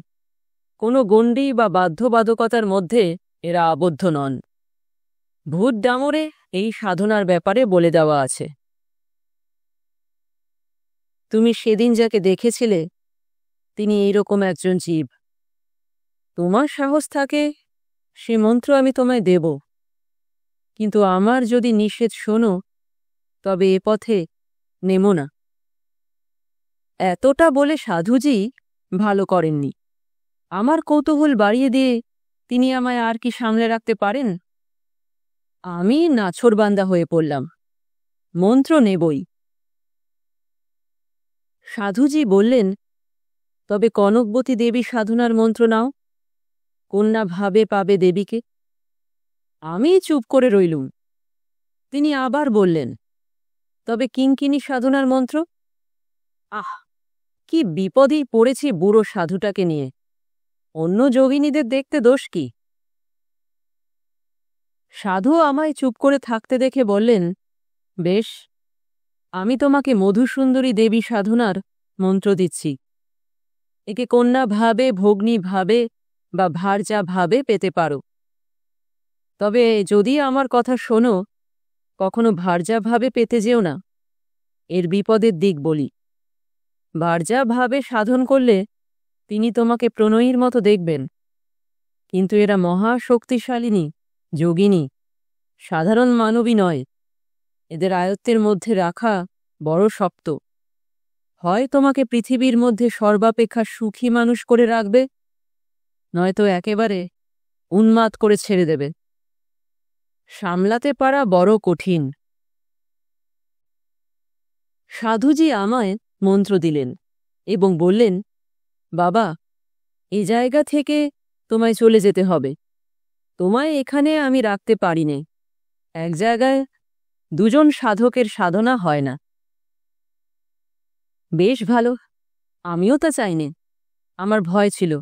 কোনো গণ্ডি বা বাধ্যবাধকতার মধ্যে এরা আবদ্ধ নন। ভূত ডামরে এই সাধনার ব্যাপারে বলে দেওয়া আছে। তুমি সেদিন যাকে দেখেছিলে, তিনি এইরকম একজন জীব। তোমার সাহস থাকে, সে মন্ত্র আমি তোমায় দেব, কিন্তু আমার যদি নিষেধ শোনো, তবে এ পথে নেমো না। এতটা বলে সাধুজি ভালো করেননি। আমার কৌতূহল বাড়িয়ে দিয়ে তিনি আমায় আর কি সামলে রাখতে পারেন? আমি নাছোড়বান্দা হয়ে পড়লাম। মন্ত্র নেবই। সাধুজি বললেন, তবে কনকবতী দেবী সাধনার মন্ত্র নাও, কন্যা ভাবে পাবে দেবীকে। আমি চুপ করে রইলুম। তিনি আবার বললেন, তবে কিঙ্কিনী সাধনার মন্ত্র? আহ, কি বিপদেই পড়েছি বুড়ো সাধুটাকে নিয়ে। অন্য যোগিনীদের দেখতে দোষ কি? সাধু আমায় চুপ করে থাকতে দেখে বললেন, বেশ, আমি তোমাকে মধুসুন্দরী দেবী সাধনার মন্ত্র দিচ্ছি। একে কন্যা ভাবে, ভগ্নী ভাবে বা ভার্যা ভাবে পেতে পারো। তবে যদি আমার কথা শোনো, কখনো ভার্যা ভাবে পেতে যেও না। এর বিপদের দিক বলি। ভার্যা ভাবে সাধন করলে তিনি তোমাকে প্রণয়ীর মতো দেখবেন, কিন্তু এরা মহাশক্তিশালিনী, যোগিনী, সাধারণ মানবী নয়। এদের আয়ত্তের মধ্যে রাখা বড় শক্ত। হয় তোমাকে পৃথিবীর মধ্যে সর্বাপেক্ষা সুখী মানুষ করে রাখবে, নয়তো একেবারে উন্মাদ করে ছেড়ে দেবে। সামলাতে পারা বড় কঠিন। সাধুজি আমায় মন্ত্র দিলেন এবং বললেন, বাবা, এই জায়গা থেকে তোমায় চলে যেতে হবে। তোমায় এখানে আমি রাখতে পারি নে। এক জায়গায় দুজন সাধকের সাধনা হয় না। বেশ ভালো, আমিও তা চাইনে। আমার ভয় ছিল,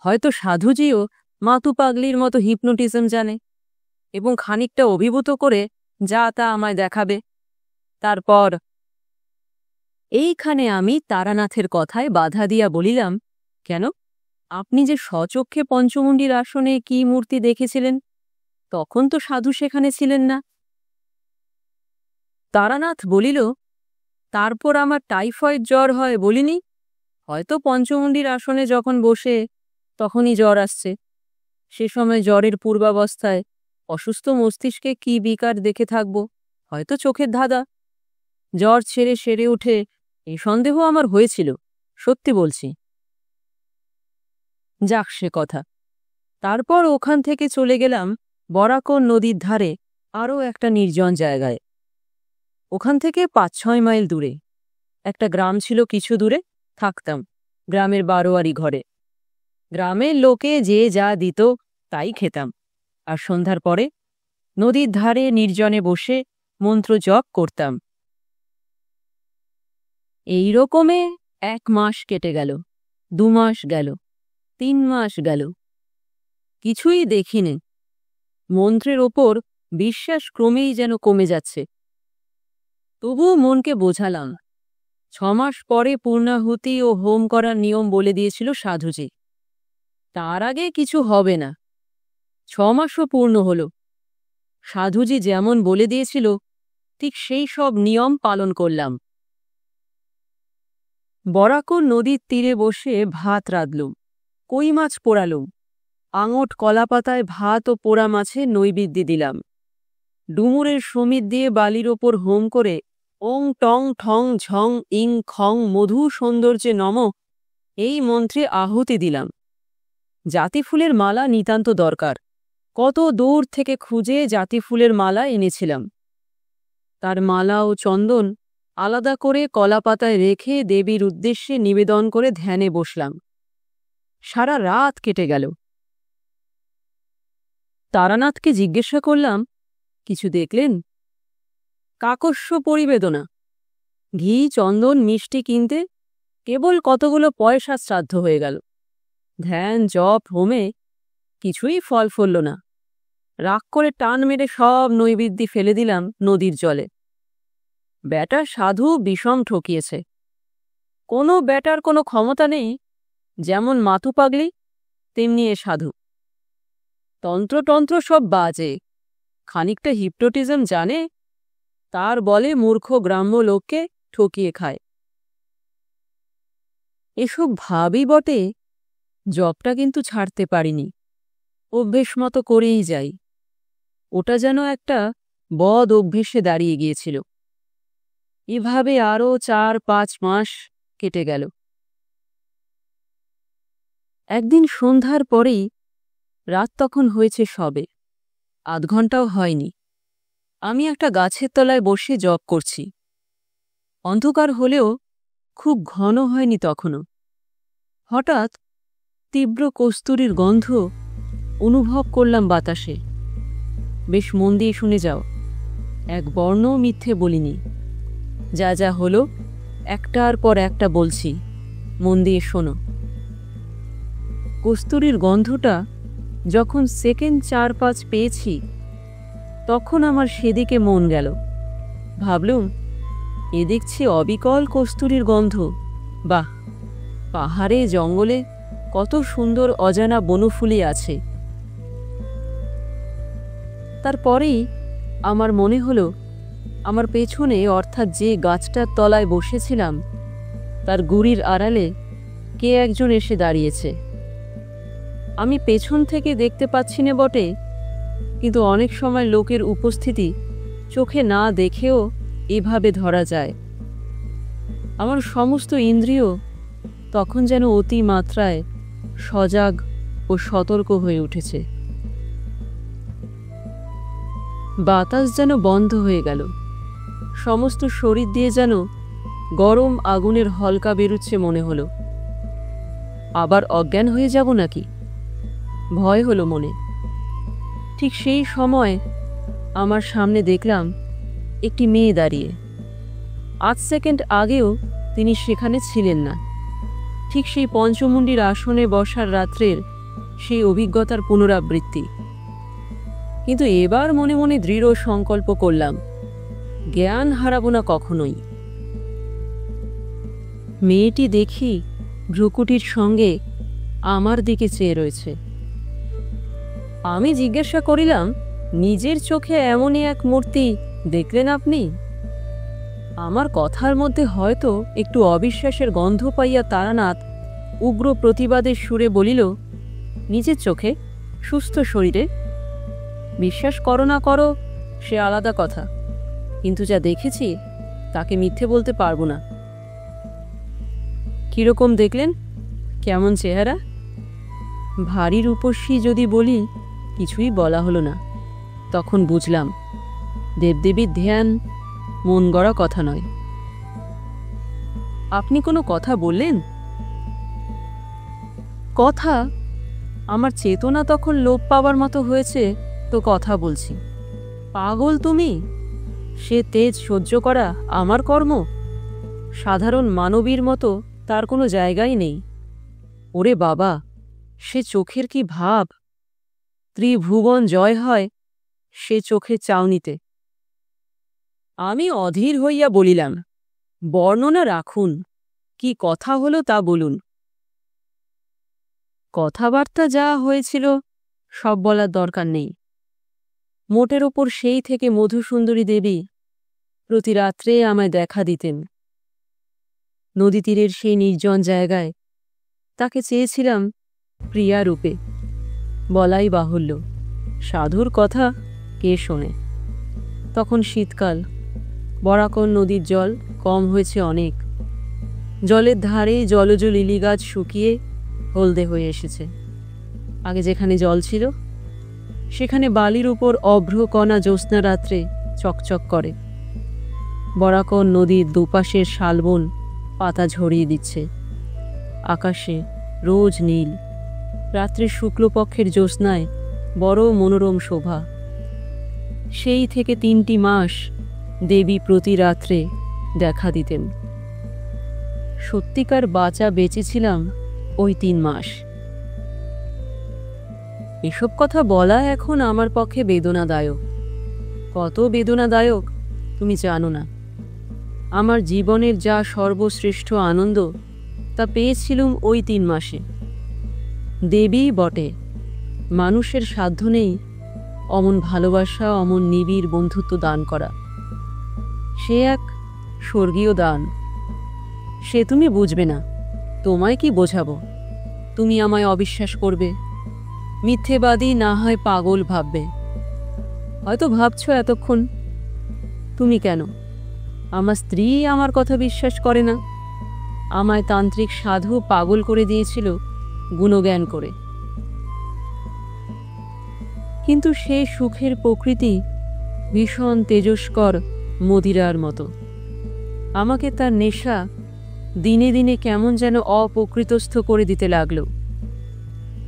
হয়তো সাধুজিও মাতু পাগলির মতো হিপনোটিজম জানে এবং খানিকটা অভিভূত করে যা তা আমায় দেখাবে। তারপর এইখানে আমি তারানাথের কথায় বাধা দিয়া বলিলাম, কেন? আপনি যে স্বচক্ষে পঞ্চমুণ্ডির আসনে কি মূর্তি দেখেছিলেন, তখন তো সাধু সেখানে ছিলেন না। তারানাথ বলিল, তারপর আমার টাইফয়েড জ্বর হয় বলিনি? হয়তো পঞ্চমুণ্ডির আসনে যখন বসে তখনই জ্বর আসছে। সে সময় জ্বরের পূর্বাবস্থায় অসুস্থ মস্তিষ্কে কি বিকার দেখে থাকব, হয়তো চোখের ধাঁধা। জ্বর ছেড়ে সেরে উঠে এই সন্দেহ আমার হয়েছিল, সত্যি বলছি। যাক সে কথা। তারপর ওখান থেকে চলে গেলাম বরাকর নদীর ধারে আরও একটা নির্জন জায়গায়। ওখান থেকে ৫-৬ মাইল দূরে একটা গ্রাম ছিল। কিছু দূরে থাকতাম গ্রামের বারোয়ারি ঘরে। গ্রামের লোকে যে যা দিত তাই খেতাম, আর সন্ধ্যার পরে নদীর ধারে নির্জনে বসে মন্ত্র জপ করতাম। এই রকমে ১ মাস কেটে গেল, ২ মাস গেল, ৩ মাস গেল, কিছুই দেখিনি। মন্ত্রের ওপর বিশ্বাস ক্রমেই যেন কমে যাচ্ছে। তবুও মনকে বোঝালাম, ৬ মাস পরে পূর্ণাহুতি ও হোম করার নিয়ম বলে দিয়েছিল সাধুজি। তার আগে কিছু হবে না। ৬ মাসও পূর্ণ হল। সাধুজি যেমন বলে দিয়েছিল ঠিক সেই সব নিয়ম পালন করলাম। বরাকর নদীর তীরে বসে ভাত রাঁধলুম, কই মাছ পোড়ালুম, আঙট কলাপাতায় ভাত ও পোড়া মাছে নৈবেদ্য দিলাম। ডুমুরের সমিত দিয়ে বালির ওপর হোম করে ওং টং ঠং ঝং ইং খং মধু সৌন্দর্যে নম এই মন্ত্রে আহুতি দিলাম। জাতি ফুলের মালা নিতান্ত দরকার। কত দূর থেকে খুঁজে জাতি ফুলের মালা এনেছিলাম। তার মালা ও চন্দন আলাদা করে কলাপাতায় রেখে দেবীর উদ্দেশ্যে নিবেদন করে ধ্যানে বসলাম। সারা রাত কেটে গেল। তারানাথকে জিজ্ঞাসা করলাম, কিছু দেখলেন? কাকস্য পরিবেদনা। ঘি, চন্দন, মিষ্টি কিনতে কেবল কতগুলো পয়সা শ্রাদ্ধ হয়ে গেল। ধ্যান, জপ, হোমে কিছুই ফল ফলল না। রাগ করে টান মেরে সব নৈবেদ্য ফেলে দিলাম নদীর জলে। ব্যাটার সাধু বিষম ঠকিয়েছে। কোনো ব্যাটার কোনো ক্ষমতা নেই। যেমন মাতু পাগলি তেমনি এ সাধু। তন্ত্রতন্ত্র সব বাজে। খানিকটা হিপনোটিজম জানে, তার বলে মূর্খ গ্রাম্য লোককে ঠকিয়ে খায়। এসব ভাবই বটে, জবটা কিন্তু ছাড়তে পারিনি। অভ্যেস মতো করেই যাই। ওটা যেন একটা বদ অভ্যেসে দাঁড়িয়ে গিয়েছিল। এভাবে আরও ৪-৫ মাস কেটে গেল। একদিন সন্ধ্যার পরেই, রাত তখন হয়েছে সবে, ৮ ঘণ্টাও হয়নি, আমি একটা গাছের তলায় বসে জপ করছি। অন্ধকার হলেও খুব ঘন হয়নি তখনও। হঠাৎ তীব্র কস্তুরীর গন্ধ অনুভব করলাম বাতাসে। বেশ মন দিয়ে শুনে যাও। এক বর্ণও মিথ্যে বলিনি। যা যা হলো একটার পর একটা বলছি, মন দিয়ে শোনো। কস্তুরীর গন্ধটা যখন সেকেন্ড 4-5 পেয়েছি, তখন আমার সেদিকে মন গেল। ভাবলুম, এ দেখছি অবিকল কস্তুরীর গন্ধ। বাহ, পাহাড়ে জঙ্গলে কত সুন্দর অজানা বনফুলি আছে। তারপরেই আমার মনে হলো, আমার পেছনে অর্থাৎ যে গাছটার তলায় বসেছিলাম তার গুড়ির আড়ালে কে একজন এসে দাঁড়িয়েছে। আমি পেছন থেকে দেখতে পাচ্ছি না বটে, কিন্তু অনেক সময় লোকের উপস্থিতি চোখে না দেখেও এভাবে ধরা যায়। আমার সমস্ত ইন্দ্রিয় তখন যেন অতি মাত্রায় সজাগ ও সতর্ক হয়ে উঠেছে। বাতাস যেন বন্ধ হয়ে গেল, সমস্ত শরীর দিয়ে যেন গরম আগুনের হলকা বেরুচ্ছে মনে হলো। আবার অজ্ঞান হয়ে যাব নাকি, ভয় হলো মনে। ঠিক সেই সময় আমার সামনে দেখলাম একটি মেয়ে দাঁড়িয়ে। 8 সেকেন্ড আগেও তিনি সেখানে ছিলেন না। ঠিক সেই পঞ্চমুণ্ডির আসনে বসার রাত্রের সেই অভিজ্ঞতার পুনরাবৃত্তি। কিন্তু এবার মনে মনে দৃঢ় সংকল্প করলাম, জ্ঞান হারাবো না কখনোই। মেয়েটি দেখি ভ্রুকুটির সঙ্গে আমার দিকে চেয়ে রয়েছে। আমি জিজ্ঞাসা করিলাম, নিজের চোখে এমনই এক মূর্তি দেখলেন আপনি? আমার কথার মধ্যে হয়তো একটু অবিশ্বাসের গন্ধ পাইয়া তারানাথ উগ্র প্রতিবাদের সুরে বলিল, নিজের চোখে, সুস্থ শরীরে? বিশ্বাস করো না করো সে আলাদা কথা, কিন্তু যা দেখেছি তাকে মিথ্যে বলতে পারবো না। কিরকম দেখলেন? কেমন চেহারা? ভারী রূপসী যদি বলি, কিছুই বলা হলো না। তখন বুঝলাম, দেবদেবীর ধ্যান মন গড়া কথা নয়। আপনি কোনো কথা বললেন? কথা? আমার চেতনা তখন লোপ পাবার মতো হয়েছে, তো কথা বলছি। পাগল তুমি? সে তেজ সহ্য করা আমার কর্ম? সাধারণ মানবীর মতো তার কোনো জায়গাই নেই। ওরে বাবা, সে চোখের কি ভাব! ত্রিভুবন জয় হয় সে চোখের চাউনিতে। আমি অধীর হইয়া বলিলাম, বর্ণনা রাখুন, কি কথা হলো তা বলুন। কথাবার্তা যা হয়েছিল সব বলার দরকার নেই। মোটের ওপর সেই থেকে মধুসুন্দরী দেবী প্রতি রাত্রে আমায় দেখা দিতেন। নদী তীরের সেই নির্জন জায়গায় তাকে চেয়েছিলাম প্রিয়া রূপে। বলাই বাহুল্য, সাধুর কথা কে শোনে। তখন শীতকাল, বরাকর নদীর জল কম হয়েছে অনেক। জলের ধারে জলজ লিলি গাছ শুকিয়ে হলদে হয়ে এসেছে। আগে যেখানে জল ছিল সেখানে বালির উপর অভ্রকণা জ্যোৎস্না রাত্রে চকচক করে। বরাকর নদীর দুপাশের শালবন পাতা ঝরিয়ে দিচ্ছে। আকাশে রোজ নীল, রাত্রে শুক্লপক্ষের জ্যোৎস্নায় বড় মনোরম শোভা। সেই থেকে 3টি মাস দেবী প্রতি রাত্রে দেখা দিতেন। সত্যিকার বাঁচা বেঁচেছিলাম ওই 3 মাস। এসব কথা বলা এখন আমার পক্ষে বেদনাদায়ক। কত বেদনাদায়ক তুমি জানো না। আমার জীবনের যা সর্বশ্রেষ্ঠ আনন্দ তা পেয়েছিলুম ওই 3 মাসে। দেবী বটে, মানুষের সাধ্য নেই অমন ভালোবাসা, অমন নিবিড় বন্ধুত্ব দান করা। সে এক স্বর্গীয় দান। সে তুমি বুঝবে না, তোমায় কি বোঝাবো? তুমি আমায় অবিশ্বাস করবে, মিথ্যেবাদী না হয় পাগল ভাববে। হয়তো ভাবছ এতক্ষণ, তুমি কেন? আমার স্ত্রী আমার কথা বিশ্বাস করে না। আমায় তান্ত্রিক সাধু পাগল করে দিয়েছিল গুণজ্ঞান করে। কিন্তু সে সুখের প্রকৃতি ভীষণ তেজস্কর মদিরার মতো। আমাকে তার নেশা দিনে দিনে কেমন যেন অপ্রকৃতস্থ করে দিতে লাগলো।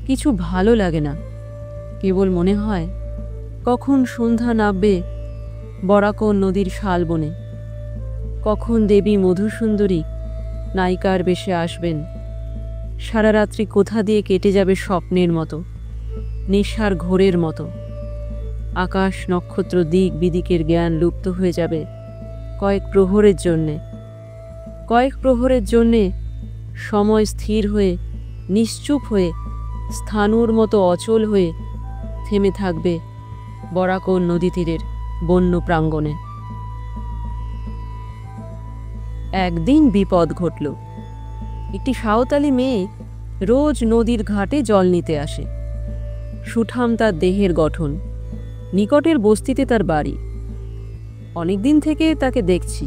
কিছু ভালো লাগে না, কেবল মনে হয় কখন সন্ধ্যা নামবে, বরাকর নদীর শালবনে। কখন দেবী মধুসুন্দরী নায়িকার বেশে আসবেন। সারা রাত্রি কোথা দিয়ে কেটে যাবে স্বপ্নের মতো, নেশার ঘোরের মতো। আকাশ নক্ষত্র দিক বিদিকের জ্ঞান লুপ্ত হয়ে যাবে কয়েক প্রহরের জন্যে সময় স্থির হয়ে, নিশ্চুপ হয়ে, স্থাণুর মতো অচল হয়ে থেমে থাকবে বরাকর নদী তীরের বন্য প্রাঙ্গণে। একদিন বিপদ ঘটল। একটি সাঁওতালি মেয়ে রোজ নদীর ঘাটে জল নিতে আসে। সুঠাম তার দেহের গঠন, নিকটের বস্তিতে তার বাড়ি। অনেকদিন থেকে তাকে দেখছি,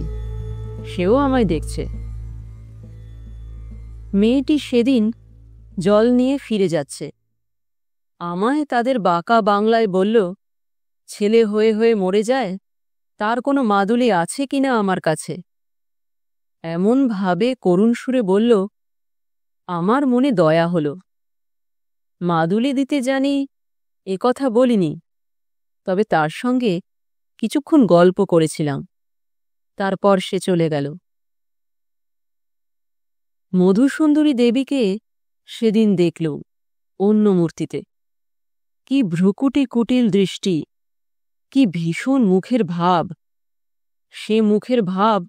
সেও আমায় দেখছে। মেয়েটি সেদিন জল নিয়ে ফিরে যাচ্ছে। আমায় তাদের বাঁকা বাংলায় বলল, ছেলে হয়ে হয়ে মরে যায়, তার কোনো মাদুলি আছে কিনা আমার কাছে। এমন ভাবে করুণ সুরে বলল, আমার মনে দয়া হল। মাদুলি দিতে জানি এ কথা বলিনি, তবে তার সঙ্গে কিছুক্ষণ গল্প করেছিলাম। তারপর সে চলে গেল। মধুসুন্দরী দেবীকে সেদিন দেখল অন্য মূর্তিতে। কি ভ্রুকুটি কুটিল দৃষ্টি, কি ভীষণ মুখের ভাব! সে মুখের ভাব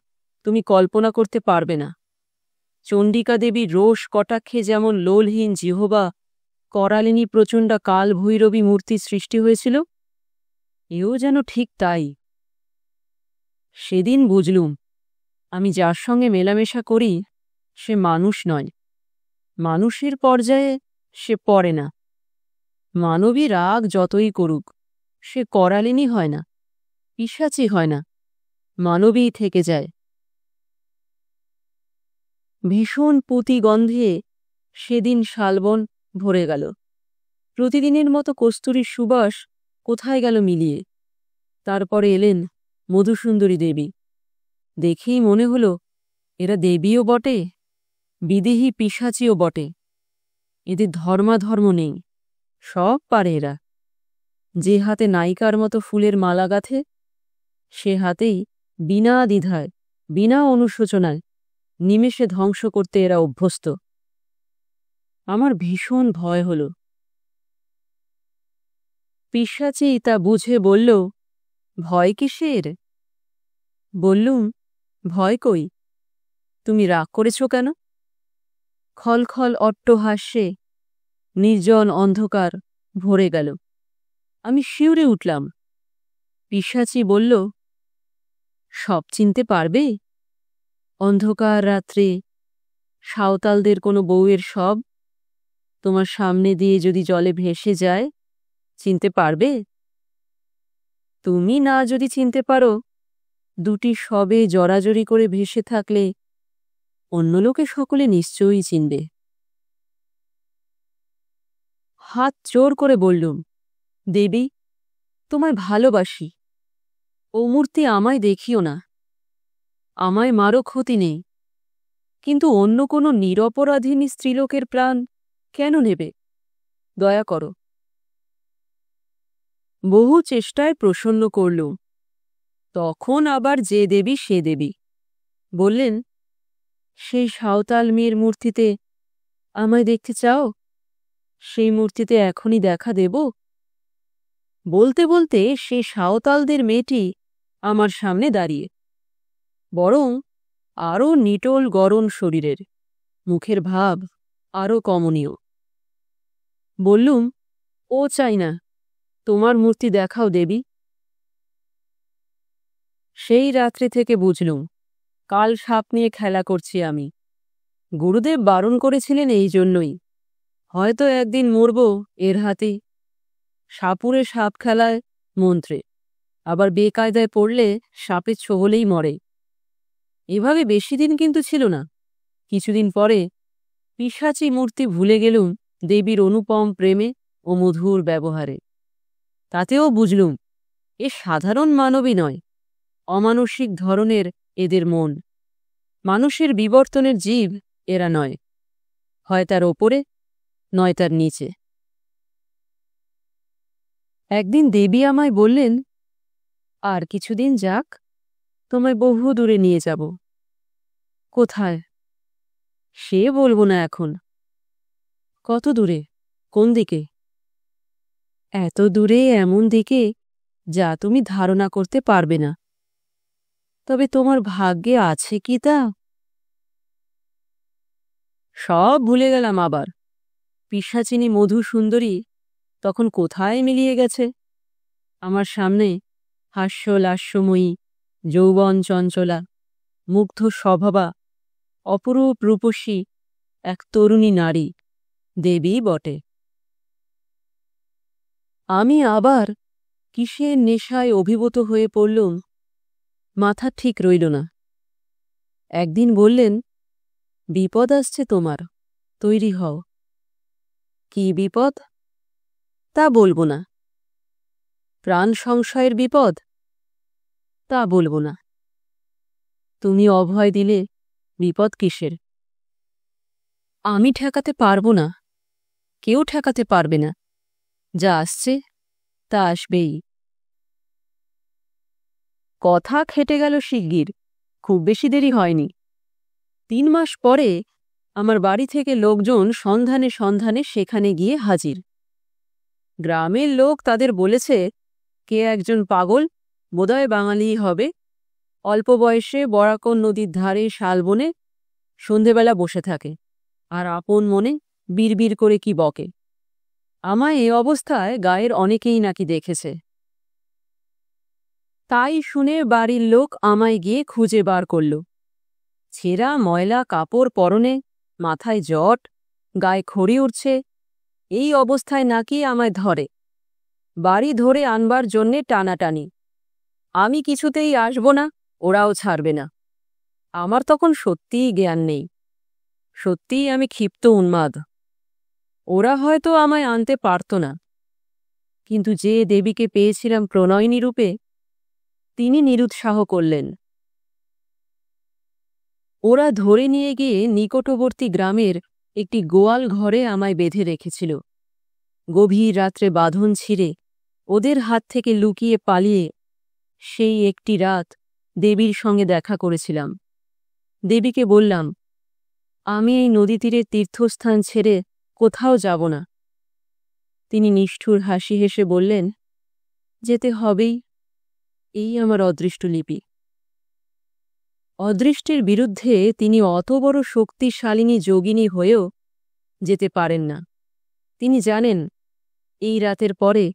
তুমি কল্পনা করতে পারবে না। চণ্ডিকা দেবীর রোষ কটাক্ষে যেমন লোলহীন জিহবা করালিনী প্রচণ্ডা কাল ভৈরবী মূর্তি সৃষ্টি হয়েছিল, এও যেন ঠিক তাই। সেদিন বুঝলুম, আমি যার সঙ্গে মেলামেশা করি সে মানুষ নয়, মানুষের পর্যায়ে সে পড়ে না। মানবী রাগ যতই করুক, সে করালিনী হয় না, পিশাচী হয় না, মানবীই থেকে যায়। ভীষণ পুঁতি গন্ধে সেদিন শালবন ভরে গেল। প্রতিদিনের মতো কস্তুরীর সুবাস কোথায় গেল মিলিয়ে। তারপরে এলেন মধুসুন্দরী দেবী। দেখেই মনে হল এরা দেবীও বটে, বিদেহী পিশাচীও বটে। এদের ধর্মাধর্ম নেই, সব পারে এরা। যে হাতে নায়িকার মতো ফুলের মালা গাঁথে, সে হাতেই বিনা দ্বিধায়, বিনা অনুশোচনায় নিমেষে ধ্বংস করতে এরা অভ্যস্ত। আমার ভীষণ ভয় হল। পিশাচী তা বুঝে বলল, ভয় কিসের? বললুম, ভয় কই, তুমি রাগ করেছ কেন? খলখল অট্টহাস্যে নির্জন অন্ধকার ভরে গেল। আমি শিউরে উঠলাম। পিশাচী বলল, সব চিনতে পারবে? অন্ধকার রাত্রে সাঁওতালদের কোনো বউয়ের শব তোমার সামনে দিয়ে যদি জলে ভেসে যায়, চিনতে পারবে? তুমি না যদি চিনতে পারো, দুটি শবে জড়াজড়ি করে ভেসে থাকলে অন্য লোকে সকলে নিশ্চয়ই চিনবে। হাত জোর করে বললুম, দেবী, তোমায় ভালোবাসি। ও মূর্তি আমায় দেখিও না, আমায় মারো ক্ষতি নেই, কিন্তু অন্য কোনো নিরপরাধিনী স্ত্রীলোকের প্রাণ কেন নেবে? দয়া করো। বহু চেষ্টায় প্রসন্ন করলুম। তখন আবার যে দেবী সে দেবী বললেন, সেই সাঁওতাল মেয়ের মূর্তিতে আমায় দেখতে চাও? সেই মূর্তিতে এখনই দেখা দেব? বলতে বলতে সে সাঁওতালদের মেয়েটি আমার সামনে দাঁড়িয়ে, বরং আরও নিটোল গরম শরীরের, মুখের ভাব আরও কমনীয়। বললুম, ও চাই না, তোমার মূর্তি দেখাও দেবী। সেই রাত্রি থেকে বুঝলুম, কাল সাপ নিয়ে খেলা করছি আমি। গুরুদেব বারণ করেছিলেন এই জন্যই। হয়তো একদিন মরব এর হাতে। সাপুরে সাপ খেলায় মন্ত্রে, আবার বেকায়দায় পড়লে সাপের ছোবলেই মরে। এভাবে বেশি দিন কিন্তু ছিল না। কিছুদিন পরে পিশাচী মূর্তি ভুলে গেলুম দেবীর অনুপম প্রেমে ও মধুর ব্যবহারে। তাতেও বুঝলুম এ সাধারণ মানবী নয়, অমানসিক ধরনের এদের মন। মানুষের বিবর্তনের জীব এরা নয়, হয় তার ওপরে নয় তার নিচে। একদিন দেবী আমায় বললেন, আর কিছুদিন যাক, তোমায় বহু দূরে নিয়ে যাব। কোথায় সে বলবো না এখন। কত দূরে? কোন দিকে? এত দূরে, এমন দিকে যা তুমি ধারণা করতে পারবে না। তবে তোমার ভাগ্যে আছে কি তা? সব ভুলে গেলাম আবার। পিশাচিনী মধু সুন্দরী তখন কোথায় মিলিয়ে গেছে। আমার সামনে হাস্যলাস্যময়ী, যৌবন চঞ্চলা, মুগ্ধ স্বভাবা, অপরূপ রূপসী এক তরুণী নারী, দেবী বটে। আমি আবার কিসের নেশায় অভিভূত হয়ে পড়লুম, মাথা ঠিক রইল না। একদিন বললেন, বিপদ আসছে তোমার, তৈরি হও। কি বিপদ? তা বলবো না। প্রাণ সংশয়ের বিপদ? তা বলবো না। তুমি অভয় দিলে বিপদ কিসের? আমি ঠেকাতে পারবো না, কেউ ঠেকাতে পারবে না। যা আসছে তা আসবেই। কথা খেটে গেল শিগগির, খুব বেশি দেরি হয়নি। 3 মাস পরে আমার বাড়ি থেকে লোকজন সন্ধানে সন্ধানে সেখানে গিয়ে হাজির। গ্রামের লোক তাদের বলেছে, কে একজন পাগল, বোধহয় বাঙালিই হবে, অল্প বয়সে বরাকর নদীর ধারে শালবনে সন্ধেবেলা বসে থাকে আর আপন মনে বিড়বিড় করে কি বকে। আমায় এ অবস্থায় গায়ের অনেকেই নাকি দেখেছে। তাই শুনে বাড়ির লোক আমায় গিয়ে খুঁজে বার করল। ছেঁড়া ময়লা কাপড় পরনে, মাথায় জট, গায়ে খড়ি উঠছে, এই অবস্থায় নাকি আমায় ধরে। বাড়ি ধরে আনবার জন্যে টানাটানি। আমি কিছুতেই আসব না, ওরাও ছাড়বে না। আমার তখন সত্যিই জ্ঞান নেই। সত্যিই আমি ক্ষিপ্ত উন্মাদ। ওরা হয়তো আমায় আনতে পারত না, কিন্তু যে দেবীকে পেয়েছিলাম প্রণয়িনী রূপে, তিনি নিরুৎসাহ করলেন। ওরা ধরে নিয়ে গিয়ে নিকটবর্তী গ্রামের একটি গোয়াল ঘরে আমায় বেঁধে রেখেছিল। গভীর রাত্রে বাঁধন ছিঁড়ে ওদের হাত থেকে লুকিয়ে পালিয়ে সেই একটি রাত দেবীর সঙ্গে দেখা করেছিলাম। দেবীকে বললাম, আমি এই নদী তীরের তীর্থস্থান ছেড়ে কোথাও যাব না। তিনি নিষ্ঠুর হাসি হেসে বললেন, যেতে হবেই, এই আমার অদৃষ্টলিপি। অদৃষ্টের বিরুদ্ধে তিনি অত বড় শক্তিশালিনী যোগিনী হয়েও যেতে পারেন না। তিনি জানেন, এই রাতের পরে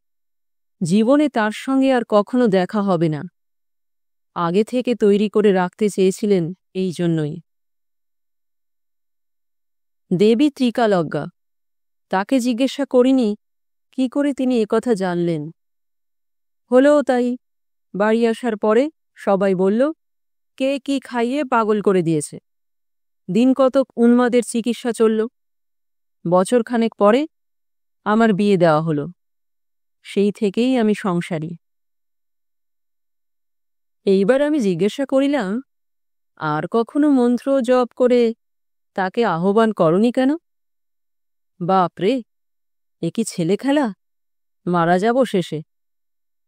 জীবনে তার সঙ্গে আর কখনো দেখা হবে না। আগে থেকে তৈরি করে রাখতে চেয়েছিলেন এই জন্যই। দেবী ত্রিকালজ্ঞা। তাকে জিজ্ঞাসা করিনি কি করে তিনি একথা জানলেন। হলেও তাই। বাড়ি আসার পরে সবাই বলল, কে কি খাইয়ে পাগল করে দিয়েছে। দিন কতক উন্মাদের চিকিৎসা চলল। বছরখানেক পরে আমার বিয়ে দেওয়া হলো। সেই থেকেই আমি সংসারী। এইবার আমি জিজ্ঞাসা করিলাম, আর কখনো মন্ত্র জপ করে তাকে আহ্বান করনি কেন? বাপরে, এ কি ছেলে খেলা? মারা যাব শেষে।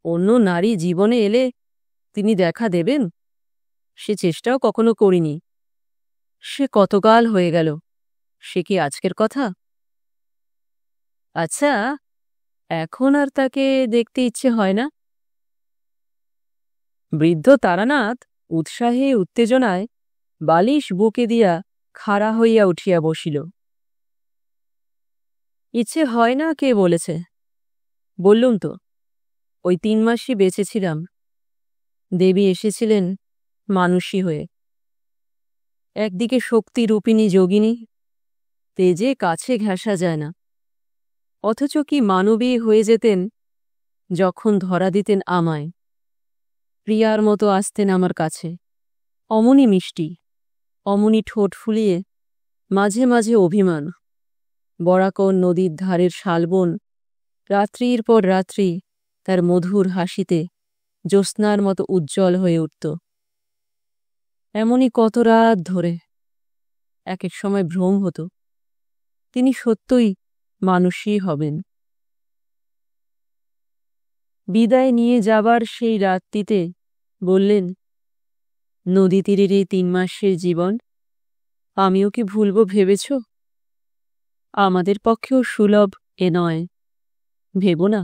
অন্য নারী জীবনে এলে তিনি দেখা দেবেন, সে চেষ্টাও কখনো করিনি। সে কতকাল হয়ে গেল, সে কি আজকের কথা? আচ্ছা, এখন আর তাকে দেখতে ইচ্ছে হয় না? বৃদ্ধ তারানাথ উৎসাহে উত্তেজনায় বালিশ বুকে দিয়া খাড়া হইয়া উঠিয়া বসিল। ইচ্ছে হয় না কে বলেছে? বললুম তো, ওই 3 মাসই বেঁচেছিলাম। দেবী এসেছিলেন মানুষী হয়ে। একদিকে শক্তি রূপিণী যোগিনী, তেজে কাছে ঘেঁষা যায় না, অথচ কি মানবী হয়ে যেতেন যখন ধরা দিতেন আমায়। প্রিয়ার মতো আসতেন আমার কাছে, অমনি মিষ্টি, অমনি ঠোঁট ফুলিয়ে, মাঝে মাঝে অভিমান। বরাকর নদীর ধারের শালবন রাত্রির পর রাত্রি তার মধুর হাসিতে জ্যোৎস্নার মতো উজ্জ্বল হয়ে উঠত। এমনই কত রাত ধরে। এক এক সময় ভ্রম হতো তিনি সত্যই মানুষই হবেন। বিদায় নিয়ে যাবার সেই রাতটিতে বললেন, নদী তীরের এই 3 মাসের জীবন আমিও কি ভুলব ভেবেছ? আমাদের পক্ষেও সুলভ এ নয়। ভেবো না,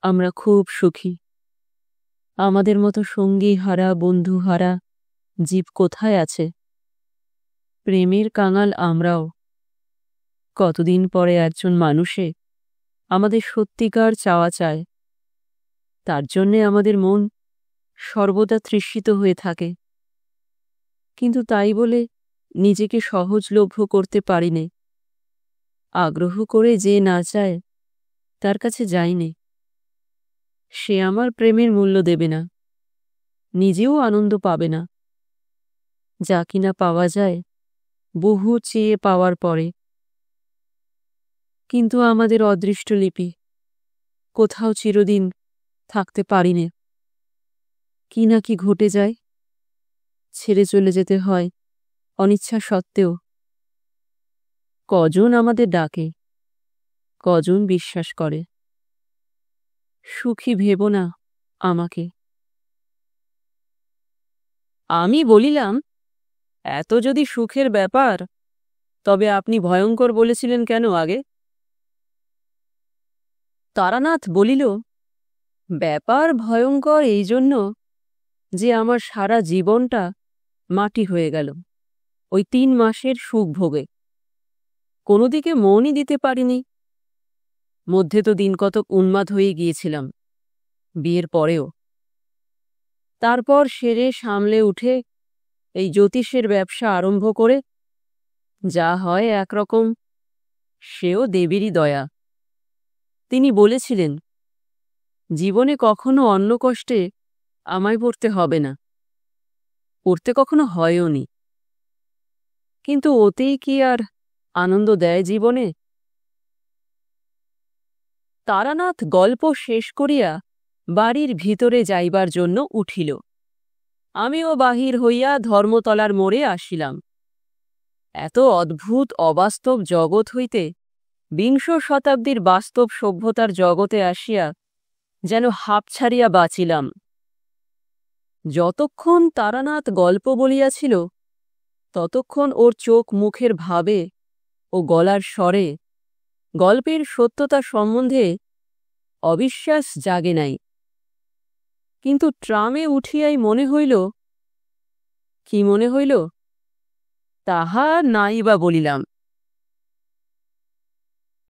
আমরা খুব সুখী। আমাদের মতো সঙ্গী হারা, বন্ধু হারা জীব কোথায় আছে? প্রেমের কাঙাল আমরাও। কতদিন পরে একজন মানুষে আমাদের সত্যিকার চাওয়া চায়, তার জন্যে আমাদের মন সর্বদা তৃষিত হয়ে থাকে। কিন্তু তাই বলে নিজেকে সহজলভ্য করতে পারিনে। আগ্রহ করে যে না চায় তার কাছে যাইনে। সে আমার প্রেমের মূল্য দেবে না, নিজেও আনন্দ পাবে না, যা কিনা পাওয়া যায় বহু চেয়ে পাওয়ার পরে। কিন্তু আমাদের অদৃষ্টলিপি কোথাও চিরদিন থাকতে পারিনে। কি না কি ঘটে যায়, ছেড়ে চলে যেতে হয় অনিচ্ছা সত্ত্বেও। কজন আমাদের ডাকে, কজন বিশ্বাস করে। সুখী ভেবো না আমাকে। আমি বলিলাম, এত যদি সুখের ব্যাপার, তবে আপনি ভয়ঙ্কর বলেছিলেন কেন আগে? তারানাথ বলিল, ব্যাপার ভয়ঙ্কর এই জন্য যে আমার সারা জীবনটা মাটি হয়ে গেল ওই 3 মাসের সুখ ভোগে। কোনো দিকে মনই দিতে পারিনি। মধ্যে তো দিন কতক উন্মাদ হয়ে গিয়েছিলাম, বিয়ের পরেও। তারপর সেরে সামলে উঠে এই জ্যোতিষের ব্যবসা আরম্ভ করে যা হয় একরকম, সেও দেবীরই দয়া। তিনি বলেছিলেন, জীবনে কখনো অন্য কষ্টে আমায় পড়তে হবে না, পড়তে কখনো হয়ও নি। কিন্তু ওতেই কি আর আনন্দ দেয় জীবনে? তারানাথ গল্প শেষ করিয়া বাড়ির ভিতরে যাইবার জন্য উঠিল। আমিও বাহির হইয়া ধর্মতলার মোড়ে আসিলাম। এত অদ্ভুত অবাস্তব জগৎ হইতে 20 শতাব্দীর বাস্তব সভ্যতার জগতে আসিয়া যেন হাঁপ ছাড়িয়া বাঁচিলাম। যতক্ষণ তারানাথ গল্প বলিয়াছিল, ততক্ষণ ওর চোখ মুখের ভাবে ও গলার স্বরে গল্পের সত্যতা সম্বন্ধে অবিশ্বাস জাগে নাই। কিন্তু ট্রামে উঠিয়াই মনে হইল, কি মনে হইল তাহা নাই বা বলিলাম।